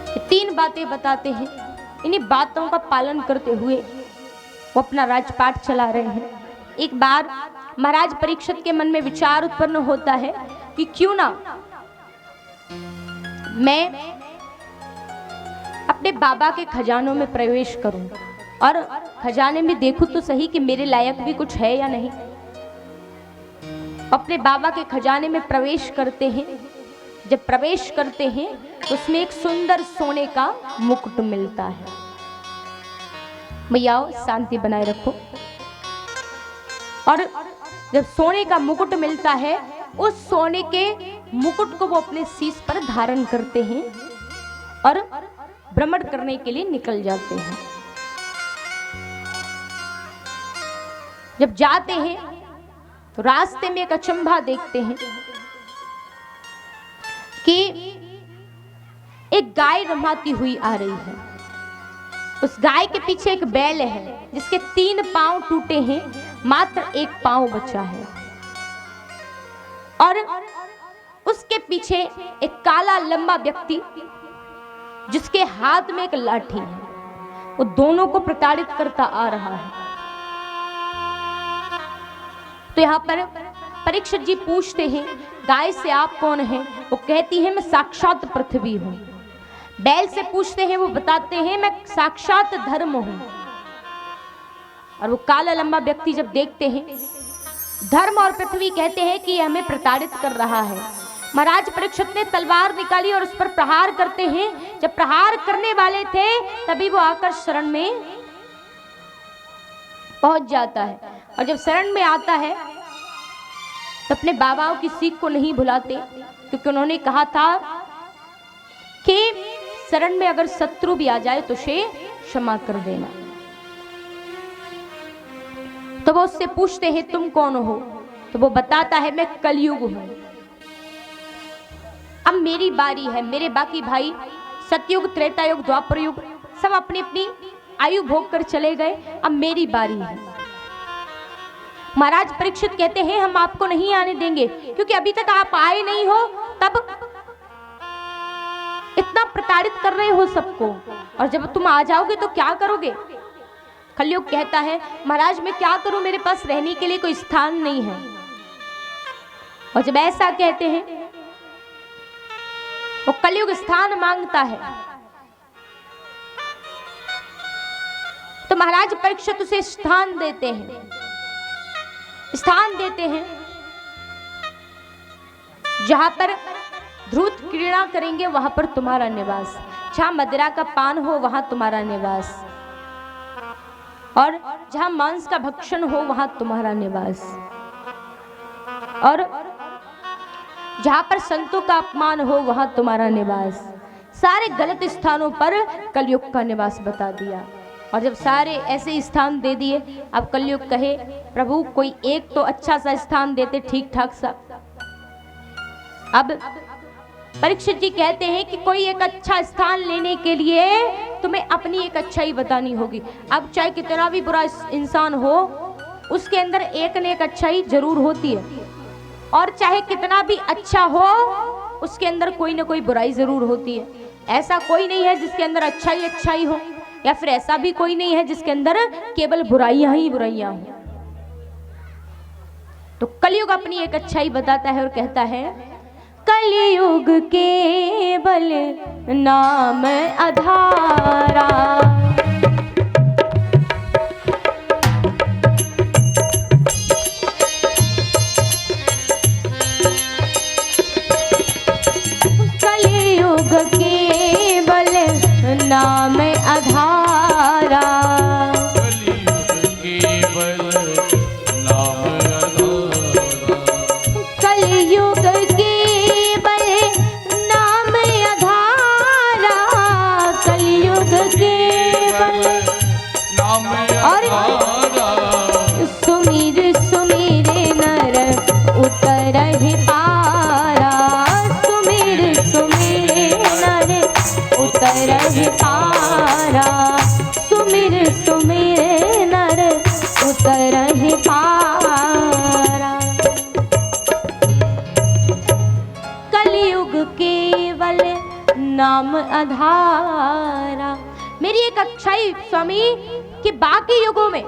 ये तीन बातें बताते हैं। इन्हीं बातों का पालन करते हुए वो अपना राजपाट चला रहे हैं। एक बार महाराज परीक्षित के मन में विचार उत्पन्न होता है कि क्यों ना मैं अपने बाबा के खजानों में प्रवेश करूं और खजाने में देखूं तो सही कि मेरे लायक भी कुछ है या नहीं। अपने बाबा के खजाने में प्रवेश करते हैं। जब प्रवेश करते हैं तो उसमें एक सुंदर सोने का मुकुट मिलता है। भैया शांति बनाए रखो। और जब सोने का मुकुट मिलता है उस सोने के मुकुट को वो अपने शीश पर धारण करते हैं और भ्रमण करने के लिए निकल जाते हैं। जब जाते हैं तो रास्ते में एक अचंभा देखते हैं कि एक गाय रमाती हुई आ रही है। उस गाय के पीछे एक बैल है जिसके 3 पांव टूटे हैं, मात्र 1 पांव बचा है। और उसके पीछे एक काला लंबा व्यक्ति जिसके हाथ में एक लाठी है, वो दोनों को प्रताड़ित करता आ रहा है। तो यहाँ पर परीक्षित जी पूछते हैं गाय से आप कौन हैं? वो कहती है मैं साक्षात पृथ्वी हूँ। बैल से पूछते हैं, वो बताते हैं मैं साक्षात धर्म हूँ। और वो काला लंबा व्यक्ति जब देखते हैं धर्म और पृथ्वी, कहते हैं कि हमें प्रताड़ित कर रहा है। महाराज परीक्षित ने तलवार निकाली और उस पर प्रहार करते हैं। जब प्रहार करने वाले थे तभी वो आकर शरण में पहुंच जाता है। और जब शरण में आता है तो अपने बाबाओं की सीख को नहीं भुलाते, क्योंकि उन्होंने कहा था कि शरण में अगर शत्रु भी आ जाए तो उसे क्षमा कर देना। तो वो उससे पूछते हैं तुम कौन हो? तो वो बताता है मैं कलयुग हूं। अब मेरी बारी है। मेरे बाकी भाई सतयुग, त्रेता युग, द्वापर युग सब अपनी अपनी आयु भोग कर चले गए, अब मेरी बारी है। महाराज परीक्षित कहते हैं हम आपको नहीं आने देंगे, क्योंकि अभी तक आप आए नहीं हो, तब इतना प्रताड़ित कर रहे हो सबको, और जब तुम आ जाओगे तो क्या करोगे? कलयुग कहता है महाराज मैं क्या करूं, मेरे पास रहने के लिए कोई स्थान नहीं है। और जब ऐसा कहते हैं वो कलयुग स्थान मांगता है, तो महाराज परीक्षित उसे स्थान देते हैं। स्थान देते हैं जहां पर ध्रुत क्रीड़ा करेंगे वहां पर तुम्हारा निवास, जहां मदिरा का पान हो वहां तुम्हारा निवास, और जहां मांस का भक्षण हो वहां तुम्हारा निवास, और जहां पर संतों का अपमान हो वहां तुम्हारा निवास। सारे गलत स्थानों पर कलयुग का निवास बता दिया। और जब सारे ऐसे स्थान दे दिए, अब कलयुग कहे प्रभु कोई एक तो अच्छा सा स्थान देते, ठीक ठाक सा। अब परीक्षित जी कहते हैं कि कोई एक अच्छा स्थान लेने के लिए तुम्हें अपनी एक अच्छाई बतानी होगी। अब चाहे कितना भी बुरा इंसान हो, उसके अंदर एक न एक अच्छाई जरूर होती है, और चाहे कितना भी अच्छा हो उसके अंदर कोई ना कोई बुराई जरूर होती है। ऐसा कोई नहीं है जिसके अंदर अच्छाई हो, या फिर ऐसा भी कोई नहीं है जिसके अंदर केवल बुराइयां ही बुराइयां हो। तो कलयुग अपनी एक अच्छाई बताता है और कहता है, कलयुग केवल नाम आधारा, कलयुग केवल नाम आधारा, कलयुग केवल नाम आधारा, कलयुग केवल नाम आधारा, कलयुग केवल नाम और आधारा, सुमिर सुमिर नर उतरहि पारा, सुमिर सुमिर नर उतरहि पारा, सुमिर सुमिर नर उतरहि पारा, कलयुग केवल नाम आधारा। मेरी एक अच्छाई स्वामी कि बाकी युगों में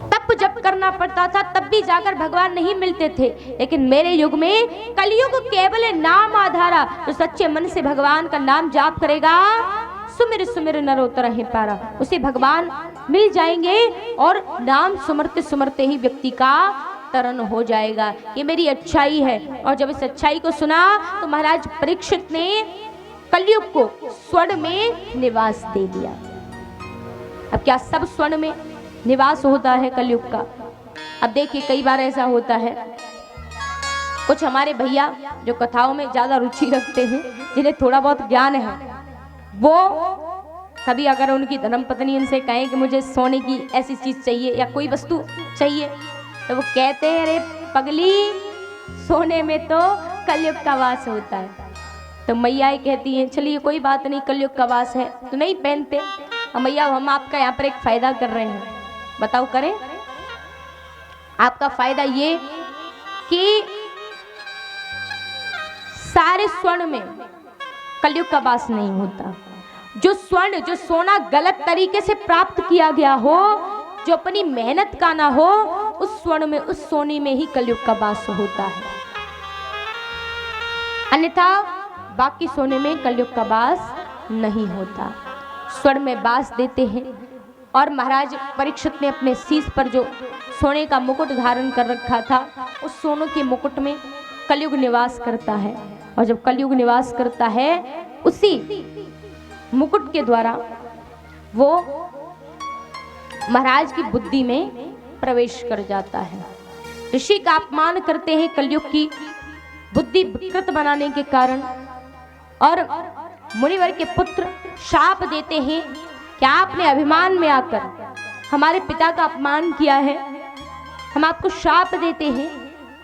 तप जप करना पड़ता था, तब भी जाकर भगवान नहीं मिलते थे, लेकिन मेरे युग में कलयुग केवल नाम आधारा। तो सच्चे मन से भगवान का नाम जाप करेगा, सुमिर सुमिर नर उतरहि पारा, उसे भगवान मिल जाएंगे और नाम सुमरते सुमरते ही व्यक्ति का तरन हो जाएगा। ये मेरी अच्छाई है। और जब इस अच्छाई को सुना तो महाराज परीक्षित ने कलयुग को स्वर्ण में निवास दे दिया। अब क्या सब स्वर्ण में निवास होता है कलयुग का? अब देखिए, कई बार ऐसा होता है, कुछ हमारे भैया जो कथाओं में ज्यादा रुचि रखते हैं, जिन्हें थोड़ा बहुत ज्ञान है, वो कभी अगर उनकी धर्मपत्नी उनसे कहें कि मुझे सोने की ऐसी चीज चाहिए या कोई वस्तु चाहिए, तो वो कहते हैं, अरे पगली, सोने में तो कलयुग का वास होता है। तो मैया कहती हैं, चलिए कोई बात नहीं, कलयुग का वास है तो नहीं पहनते। मैया, हम आपका यहाँ पर एक फायदा कर रहे हैं, बताओ करें? आपका फायदा ये कि सारे स्वर्ण में कलयुग का वास नहीं होता। जो स्वर्ण, जो सोना गलत तरीके से प्राप्त किया गया हो, जो अपनी मेहनत का ना हो, उस स्वर्ण में, उस सोने में ही कलयुग का वास होता है। अन्यथा बाकी सोने में कलयुग का वास नहीं होता। स्वर्ण में वास देते हैं। और महाराज परीक्षित ने अपने शीश पर जो सोने का मुकुट धारण कर रखा था, उस सोने के मुकुट में कलयुग निवास करता है। और जब कलयुग निवास करता है, उसी मुकुट के द्वारा वो महाराज की बुद्धि में प्रवेश कर जाता है। ऋषि का अपमान करते हैं कलयुग की बुद्धि विकृत बनाने के कारण, और मुनिवर के पुत्र शाप देते हैं कि आपने अभिमान में आकर हमारे पिता का अपमान किया है, हम आपको शाप देते हैं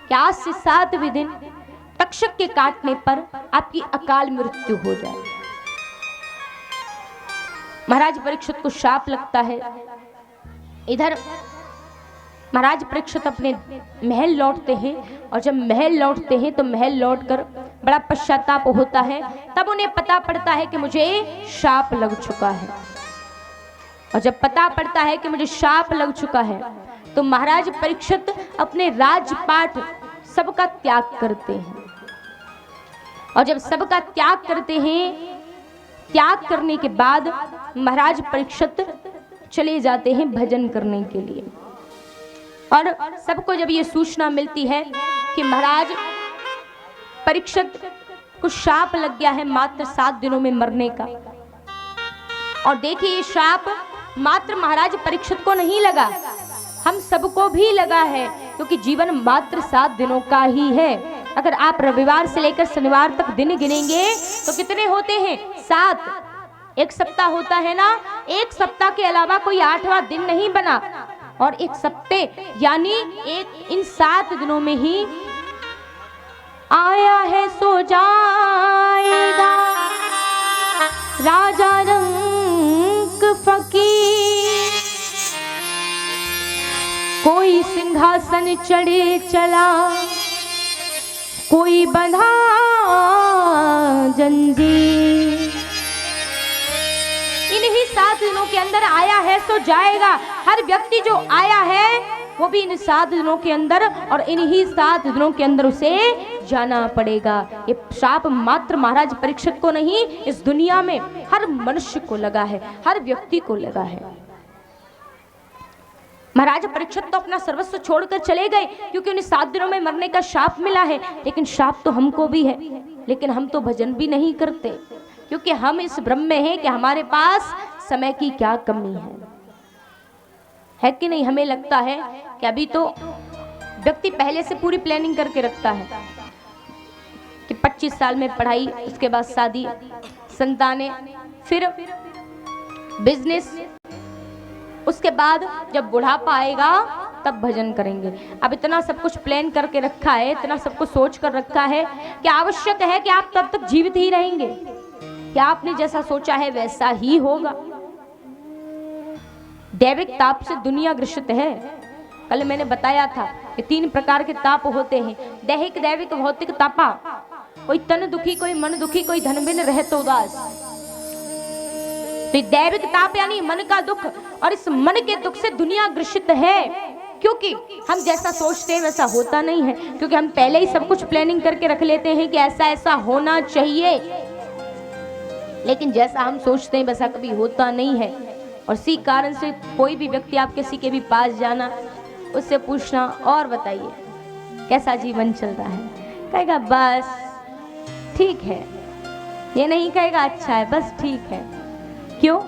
कि आज से 7वें दिन तक्षक के काटने पर आपकी अकाल मृत्यु हो जाए। महाराज परीक्षित को शाप लगता है। इधर महाराज परीक्षित अपने महल लौटते हैं, और जब महल लौटते हैं तो महल लौटकर बड़ा पश्चाताप होता है। तब उन्हें पता पड़ता है कि मुझे शाप लग चुका है। और जब पता पड़ता है कि मुझे शाप लग चुका है, तो महाराज परीक्षित अपने राजपाट सबका त्याग करते हैं। और जब सबका त्याग करते हैं, त्याग करने के बाद महाराज परीक्षित चले जाते हैं भजन करने के लिए। और सबको जब ये सूचना मिलती है कि महाराज परीक्षित को शाप लग गया है मात्र 7 दिनों में मरने का, और देखिए ये शाप मात्र महाराज परीक्षित को नहीं लगा, हम सबको भी लगा है, क्योंकि जीवन मात्र 7 दिनों का ही है। अगर आप रविवार से लेकर शनिवार तक दिन गिनेंगे तो कितने होते हैं? 7। एक सप्ताह होता है ना, एक सप्ताह के अलावा कोई 8वां दिन नहीं बना। और एक सप्ताह यानी एक इन 7 दिनों में ही आया है सो जाएगा राजा रंग फकीर, कोई सिंहासन चढ़े चला, कोई बंधा जंजीर। इन्हीं 7 दिनों के अंदर आया है सो जाएगा। हर व्यक्ति जो आया है वो भी इन 7 दिनों के अंदर और इन्हीं 7 दिनों के अंदर उसे जाना पड़ेगा। ये श्राप मात्र महाराज परीक्षित को नहीं, इस दुनिया में हर मनुष्य को लगा है, हर व्यक्ति को लगा है। महाराज परीक्षित तो अपना सर्वस्व छोड़कर चले गए क्योंकि उन्हें 7 दिनों में मरने का शाप मिला है, लेकिन शाप तो हमको भी है। लेकिन हम तो भजन भी नहीं करते क्योंकि हम इस भ्रम में हैं कि हमारे पास समय की क्या कमी है कि नहीं। हमें लगता है कि अभी तो व्यक्ति पहले से पूरी प्लानिंग करके रखता है कि 25 साल में पढ़ाई, उसके बाद शादी, संतानें, फिर बिजनेस, उसके बाद जब बुढ़ापा आएगा तब भजन करेंगे। अब इतना सब कुछ प्लान करके रखा है, इतना सब कुछ सोच कर रखा है कि आवश्यक है कि आप तब तक जीवित ही रहेंगे, कि आपने जैसा सोचा है वैसा ही होगा। दैविक ताप से दुनिया ग्रसित है। कल मैंने बताया था कि 3 प्रकार के ताप होते हैं, दैहिक, दैविक, भौतिक तापा। कोई तन दुखी, कोई मन दुखी, कोई धन बिन रहत उदास। तो दैविक ताप यानी मन का दुख, और इस मन के दुख से दुनिया ग्रसित है क्योंकि हम जैसा सोचते हैं वैसा होता नहीं है, क्योंकि हम पहले ही सब कुछ प्लानिंग करके रख लेते हैं कि ऐसा ऐसा होना चाहिए, लेकिन जैसा हम सोचते हैं वैसा कभी होता नहीं है। और इसी कारण से कोई भी व्यक्ति आप किसी के भी पास जाना, उससे पूछना और बताइए कैसा जीवन चल रहा है, कहेगा बस ठीक है, ये नहीं कहेगा अच्छा है, बस ठीक है। क्यों?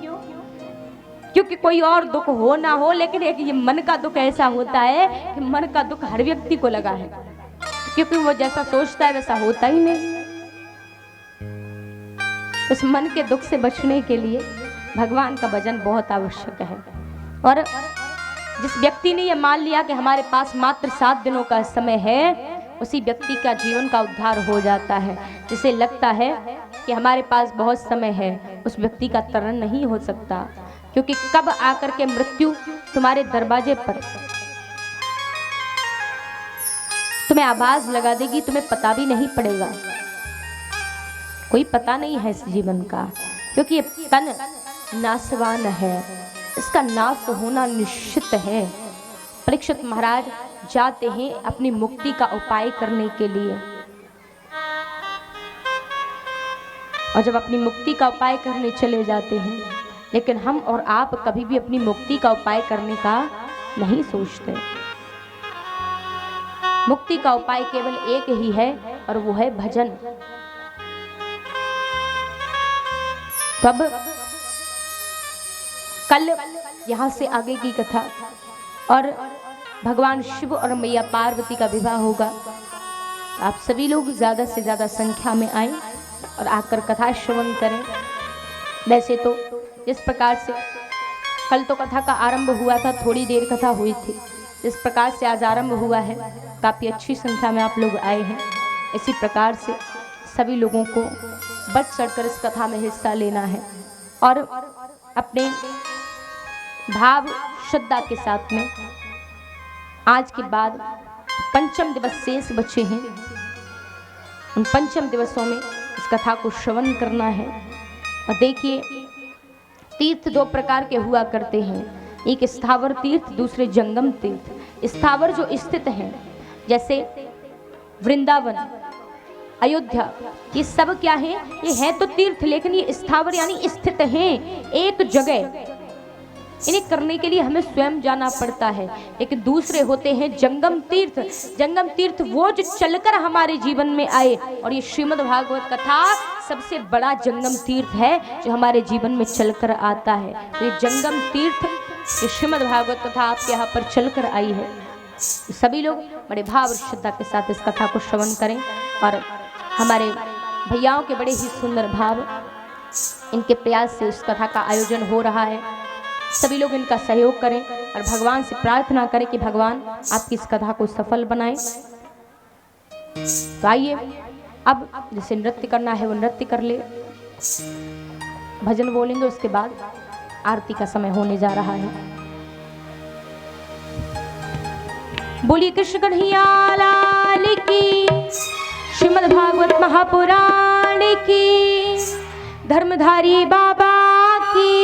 क्योंकि कोई और दुख हो ना हो, लेकिन एक ये मन का दुख ऐसा होता है कि मन का दुख हर व्यक्ति को लगा है, क्योंकि वो जैसा सोचता है वैसा होता ही नहीं। इस मन के दुख से बचने के लिए भगवान का भजन बहुत आवश्यक है। और जिस व्यक्ति ने यह मान लिया कि हमारे पास मात्र 7 दिनों का समय है, उसी व्यक्ति का जीवन का उद्धार हो जाता है। जिसे लगता है कि हमारे पास बहुत समय है, उस व्यक्ति का तरण नहीं हो सकता, क्योंकि कब आकर के मृत्यु तुम्हारे दरवाजे पर तुम्हें आवाज लगा देगी, तुम्हें पता भी नहीं पड़ेगा। कोई पता नहीं है इस जीवन का, क्योंकि ये तन नाशवान है, इसका नाश होना निश्चित है। परीक्षित महाराज जाते हैं अपनी मुक्ति का उपाय करने के लिए, और जब अपनी मुक्ति का उपाय करने चले जाते हैं, लेकिन हम और आप कभी भी अपनी मुक्ति का उपाय करने का नहीं सोचते। मुक्ति का उपाय केवल एक ही है, और वो है भजन। तब कल यहाँ से आगे की कथा, और भगवान शिव और मैया पार्वती का विवाह होगा। आप सभी लोग ज़्यादा से ज़्यादा संख्या में आएं और आकर कथा श्रवण करें। वैसे तो जिस प्रकार से कल तो कथा का आरंभ हुआ था, थोड़ी देर कथा हुई थी, जिस प्रकार से आज आरंभ हुआ है, काफ़ी अच्छी संख्या में आप लोग आए हैं। इसी प्रकार से सभी लोगों को बढ़ चढ़कर इस कथा में हिस्सा लेना है, और अपने भाव श्रद्धा के साथ में आज के बाद 5म दिवस शेष बचे हैं, उन 5म दिवसों में इस कथा को श्रवण करना है। और देखिए, तीर्थ 2 प्रकार के हुआ करते हैं, एक स्थावर तीर्थ, दूसरे जंगम तीर्थ। स्थावर जो स्थित हैं, जैसे वृंदावन, अयोध्या, ये सब क्या है? ये है तो तीर्थ, लेकिन ये स्थावर यानी स्थित हैं एक जगह। इन्हें करने के लिए हमें स्वयं जाना पड़ता है। लेकिन दूसरे होते हैं जंगम तीर्थ। जंगम तीर्थ वो जो चलकर हमारे जीवन में आए, और ये श्रीमद् भागवत कथा सबसे बड़ा जंगम तीर्थ है जो हमारे जीवन में चलकर आता है। तो ये जंगम तीर्थ, ये श्रीमद् भागवत कथा आपके यहाँ पर चलकर आई है। सभी लोग बड़े भाव और श्रद्धा के साथ इस कथा को श्रवण करें, और हमारे भैयाओं के बड़े ही सुंदर भाव, इनके प्रयास से इस कथा का आयोजन हो रहा है। सभी लोग इनका सहयोग करें और भगवान से प्रार्थना करें कि भगवान आपकी इस कथा को सफल बनाएं। तो आइए, अब जिसे नृत्य करना है वो नृत्य कर ले, भजन बोलेंगे, उसके बाद आरती का समय होने जा रहा है। बोलिए कृष्ण कन्हैया लाल की। महापुराण की, धर्मधारी बाबा की।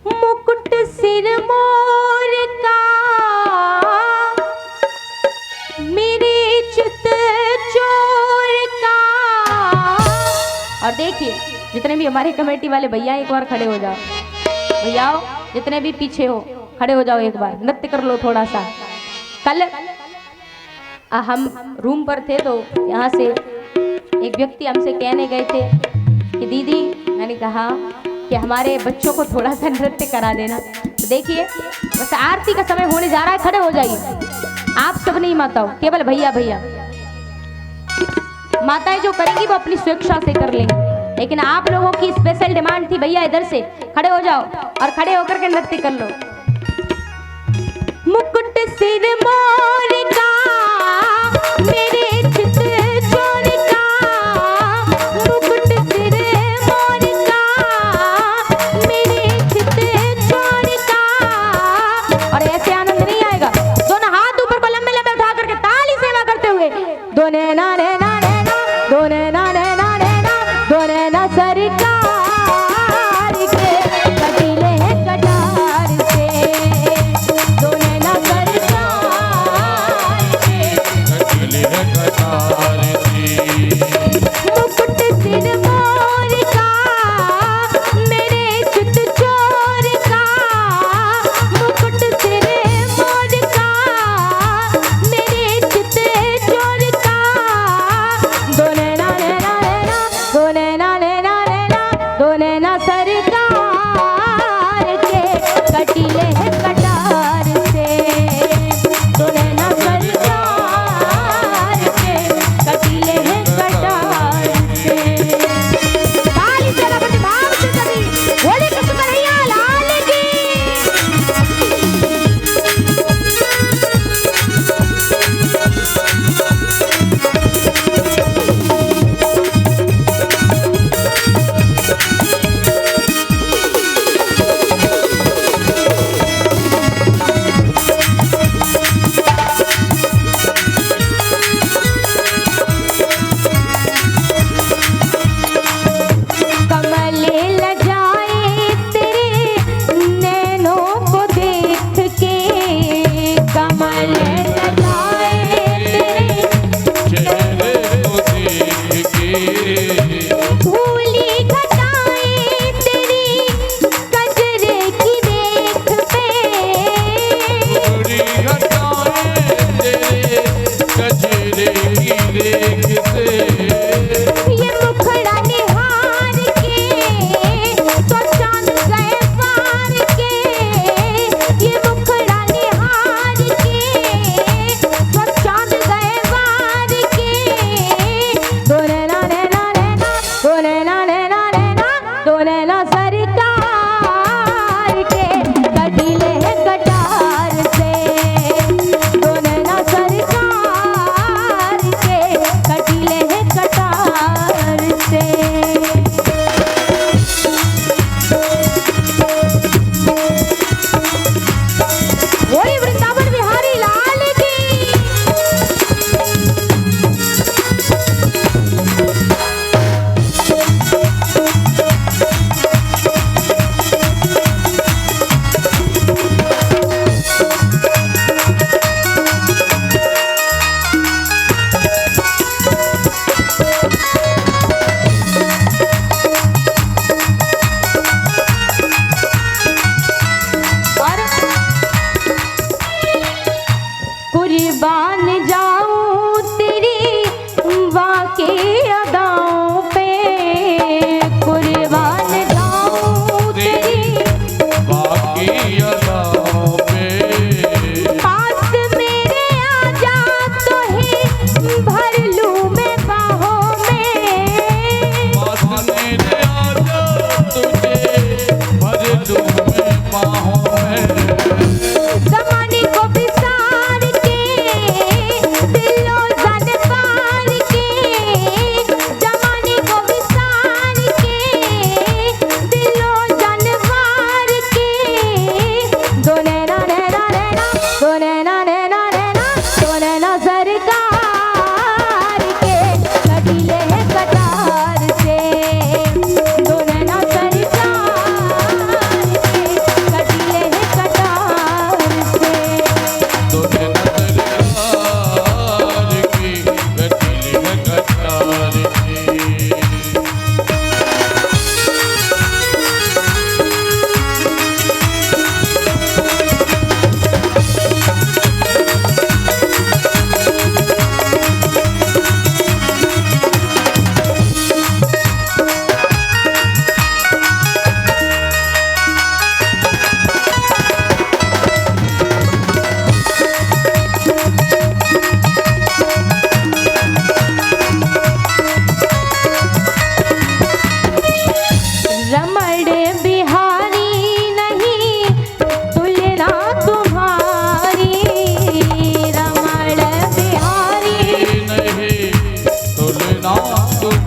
मुकुट सिर मोर का, मेरे चित चोर का। और देखिए जितने भी हमारे कमेटी वाले भैया एक बार खड़े हो जाओ, भैया जितने भी पीछे हो खड़े हो जाओ, एक बार नृत्य कर लो थोड़ा सा। कल हम रूम पर थे तो यहाँ से एक व्यक्ति हमसे कहने गए थे कि दीदी, मैंने कहा कि हमारे बच्चों को थोड़ा सा नृत्य करा देना। तो देखिए बस आरती का समय होने जा रहा है, खड़े हो जाइए। आप सब नहीं माताओं, केवल भैया भैया। माताएं जो करेंगी वो अपनी स्वेच्छा से कर लेंगी, लेकिन आप लोगों की स्पेशल डिमांड थी, भैया इधर से खड़े हो जाओ और खड़े होकर के नृत्य कर लो। मुकुट सिर मोर का, मेरे चित चोर का, मुकुट सिर मोर का, मेरे चित चोर का। और ऐसे आनंद नहीं आएगा, दोनों हाथ ऊपर को लंबे लंबे उठा करके ताली सेवा करते हुए, दोने ना रे ना रे ना, दोने ना रे ना रे ना, दोने ना सरकार के कटीले कटार से, दोने ना सरकार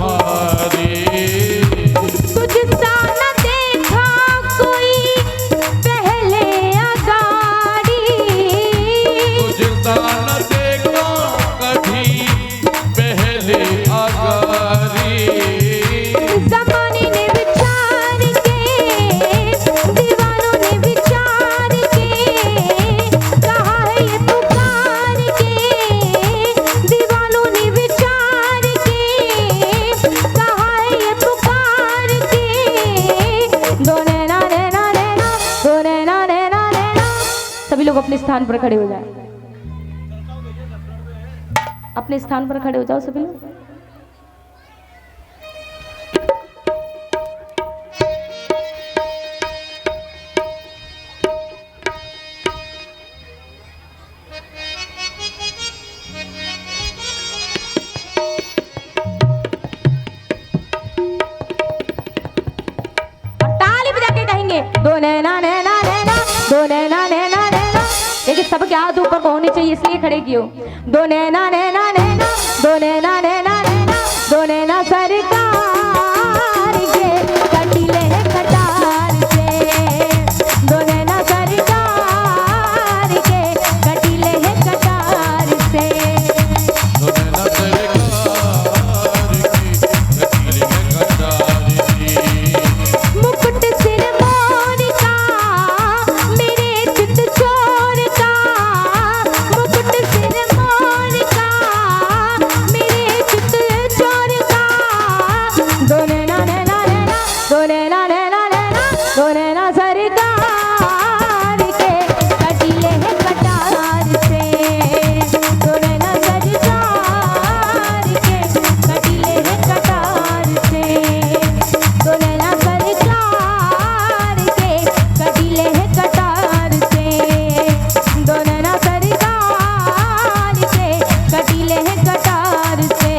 बिहारी। तुझसा न देखा कोई पहले अगाड़ी, तुझसा न देखा कभी पहले अगारी। ज़माने ने विचार के, दीवानों ने विचार के, कहा है ये पुकार के, दीवानों ने विचार के, कहा है ये पुकार के। दो नैना नैना नैना, दो नैना नैना नैना। सभी लोग अपने स्थान पर खड़े हो जाए, अपने स्थान पर खड़े हो जाओ सभी लोग। दो नैना नैना नैना, दो नैना नैना नैना। लेकिन सबके हाथ ऊपर को होने चाहिए, इसलिए खड़े कियो। दो नैना नैना नैना, दो नैना नैना नैना, दो नैना सरकार के कटीले हैं कटार से, दो नैना सरकार के कटीले हैं कटार से। दो नैना सरकार की कटीले हैं कटार की। मुकुट सिर मोर का, मेरे चित चोर का, मुकुट सिर मोर का, मेरे चित चोर का। दो नैना नैना नैना, दो नैना नैना नैना, दो नैना सरकार के कटीले हैं कटार से, दो नैना सरकार के कटीले हैं कटार से, दो नैना सरकार के कटीले हैं कटार से, दो नैना सरकार के कटीले हैं कटार से,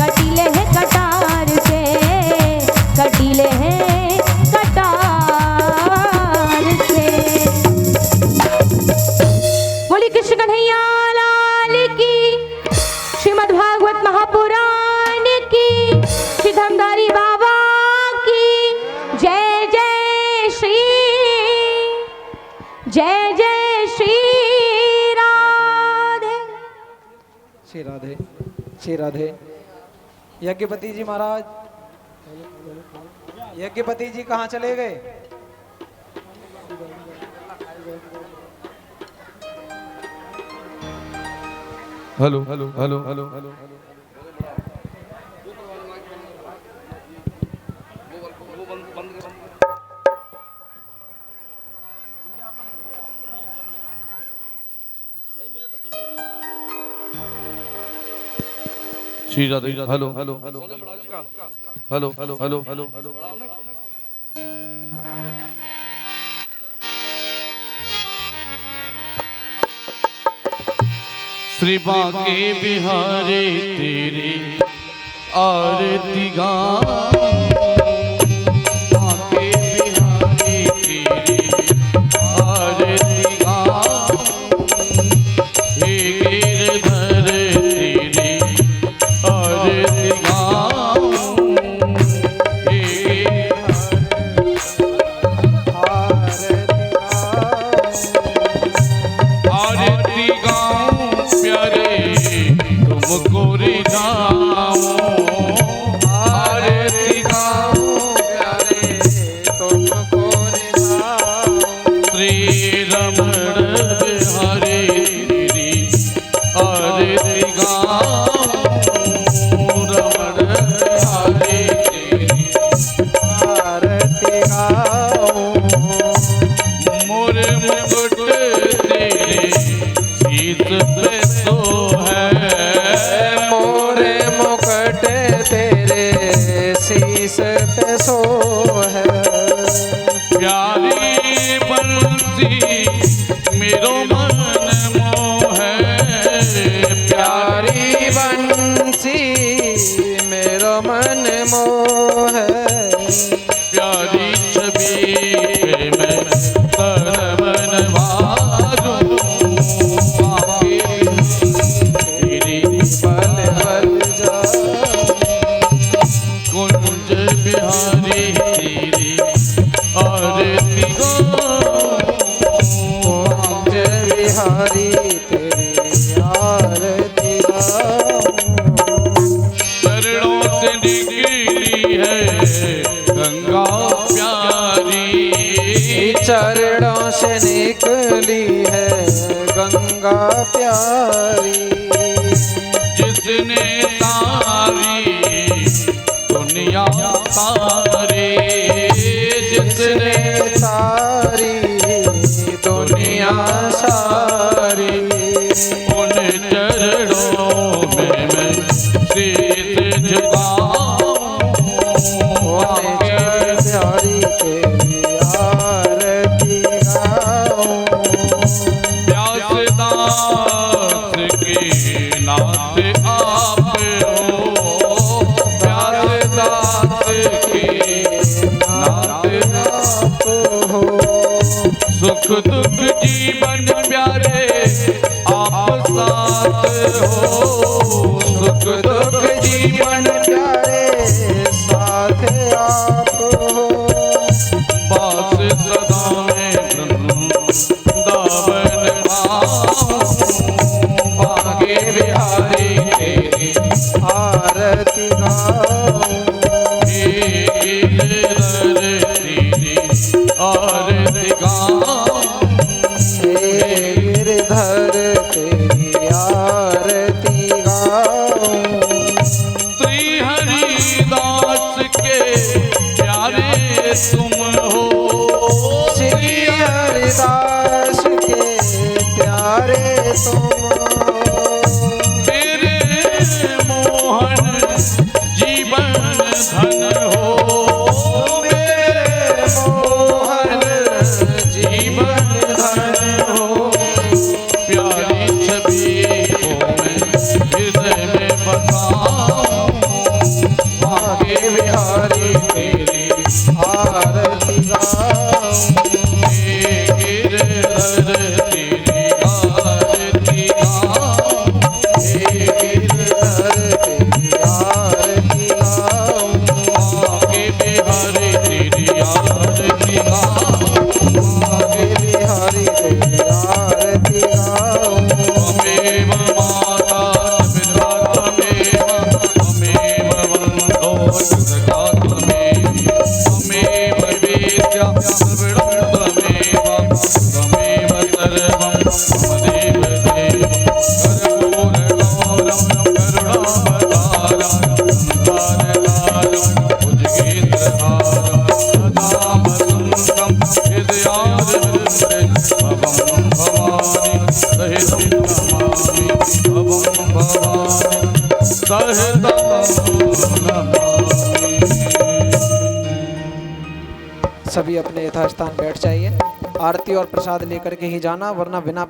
कटीले हैं कटार से, कटीले हैं कटार से। बोली कृष्ण कन्हैया लाल की, श्रीमद् भागवत महापुराण की, श्री धर्मधारी बाबा की जय जय श्री, जय जय श्री राधे। श्री राधे, श्री राधे। यज्ञपति जी महाराज, यज्ञपति जी कहाँ चले गए? Hello hello hello hello hello. Shri Radhe. Hello hello hello hello hello hello hello hello. Shri Banke Bihari तेरी आरती गाऊं, बांके बिहारी तेरी आरती गाऊं, हे गिरधर तेरी आरती गाऊं, हे आरती गाऊं प्यारे तुमको रिझाऊं, आरती गाऊं प्यारे तुमको रिझाऊं, श्री रमण बिहारी तेरी आरती गाऊं, रमण बिहारी तेरी आरती गाऊं, मोर मुकुट तेरे शीत पे सो है, मोरे मुकुट तेरे शीस पे सो है। प्यारी बंसी मेरो मन मोह है, प्यारी बंसी मेरो मन मोह है। प्यारी छवि पे मैं तन वारूं, बांके तेरी बल बल जा बिहारी तेरी आरती कुंज बिहारी तेरी आरती चरणों से निकली है गंगा प्यारी, चरणों से निकली है गंगा प्यारी। जिसने तारी दुनिया तारे, जिसने सारी दुनिया सारी, उन चरणों में मैं शीश झुकाऊं। प्यारी तेरी आरती गाऊं। प्यासदास की नाथ आप हो, प्यासदास की नाथ आप हो। सुख दुख जीवन प्यारे आप साथ हो, सुख दुख जीवन प्यारे साथ आप हो। पास सदा में वृंदावन आगे बिहारी तेरी आरती गाऊं। आरती गिरधर तेरी आरती गाऊं। श्री हरिदास के प्यारे तुम हो, श्री हरिदास के प्यारे तुम हो। तेरे मोहन जीवन धन हो, मेरे मोहन जीवन धन हो। प्यारी छवि को मैं हृदय में बसाऊं। आगे बिहारी तेरी आरती गाऊं। गिरधर तेरी आरती गाऊं। गिरधर तेरी आरती गाऊं। आगे बिहारी तेरी आरती गाऊं। आगे बिहारी तेरी आरती गाऊं। त्वमेव माता पिता त्वमेव, त्वमेव बन्धो सखा त्वमेव, त्वमेव वेद्या सर्वं त्वमेव, त्वमेव सर्वं त्वमेव देव। कर्पूरगौरं करुणावतारं संसारसारं भुजगेन्द्रहारं सदा वसन्तं हृदयारविन्दे भवं भवानि सहितं नमामि, भवं भवानि सहितं नमामि। सभी अपने यथास्थान बैठ जाइए। आरती और प्रसाद लेकर के ही जाना, वरना बिना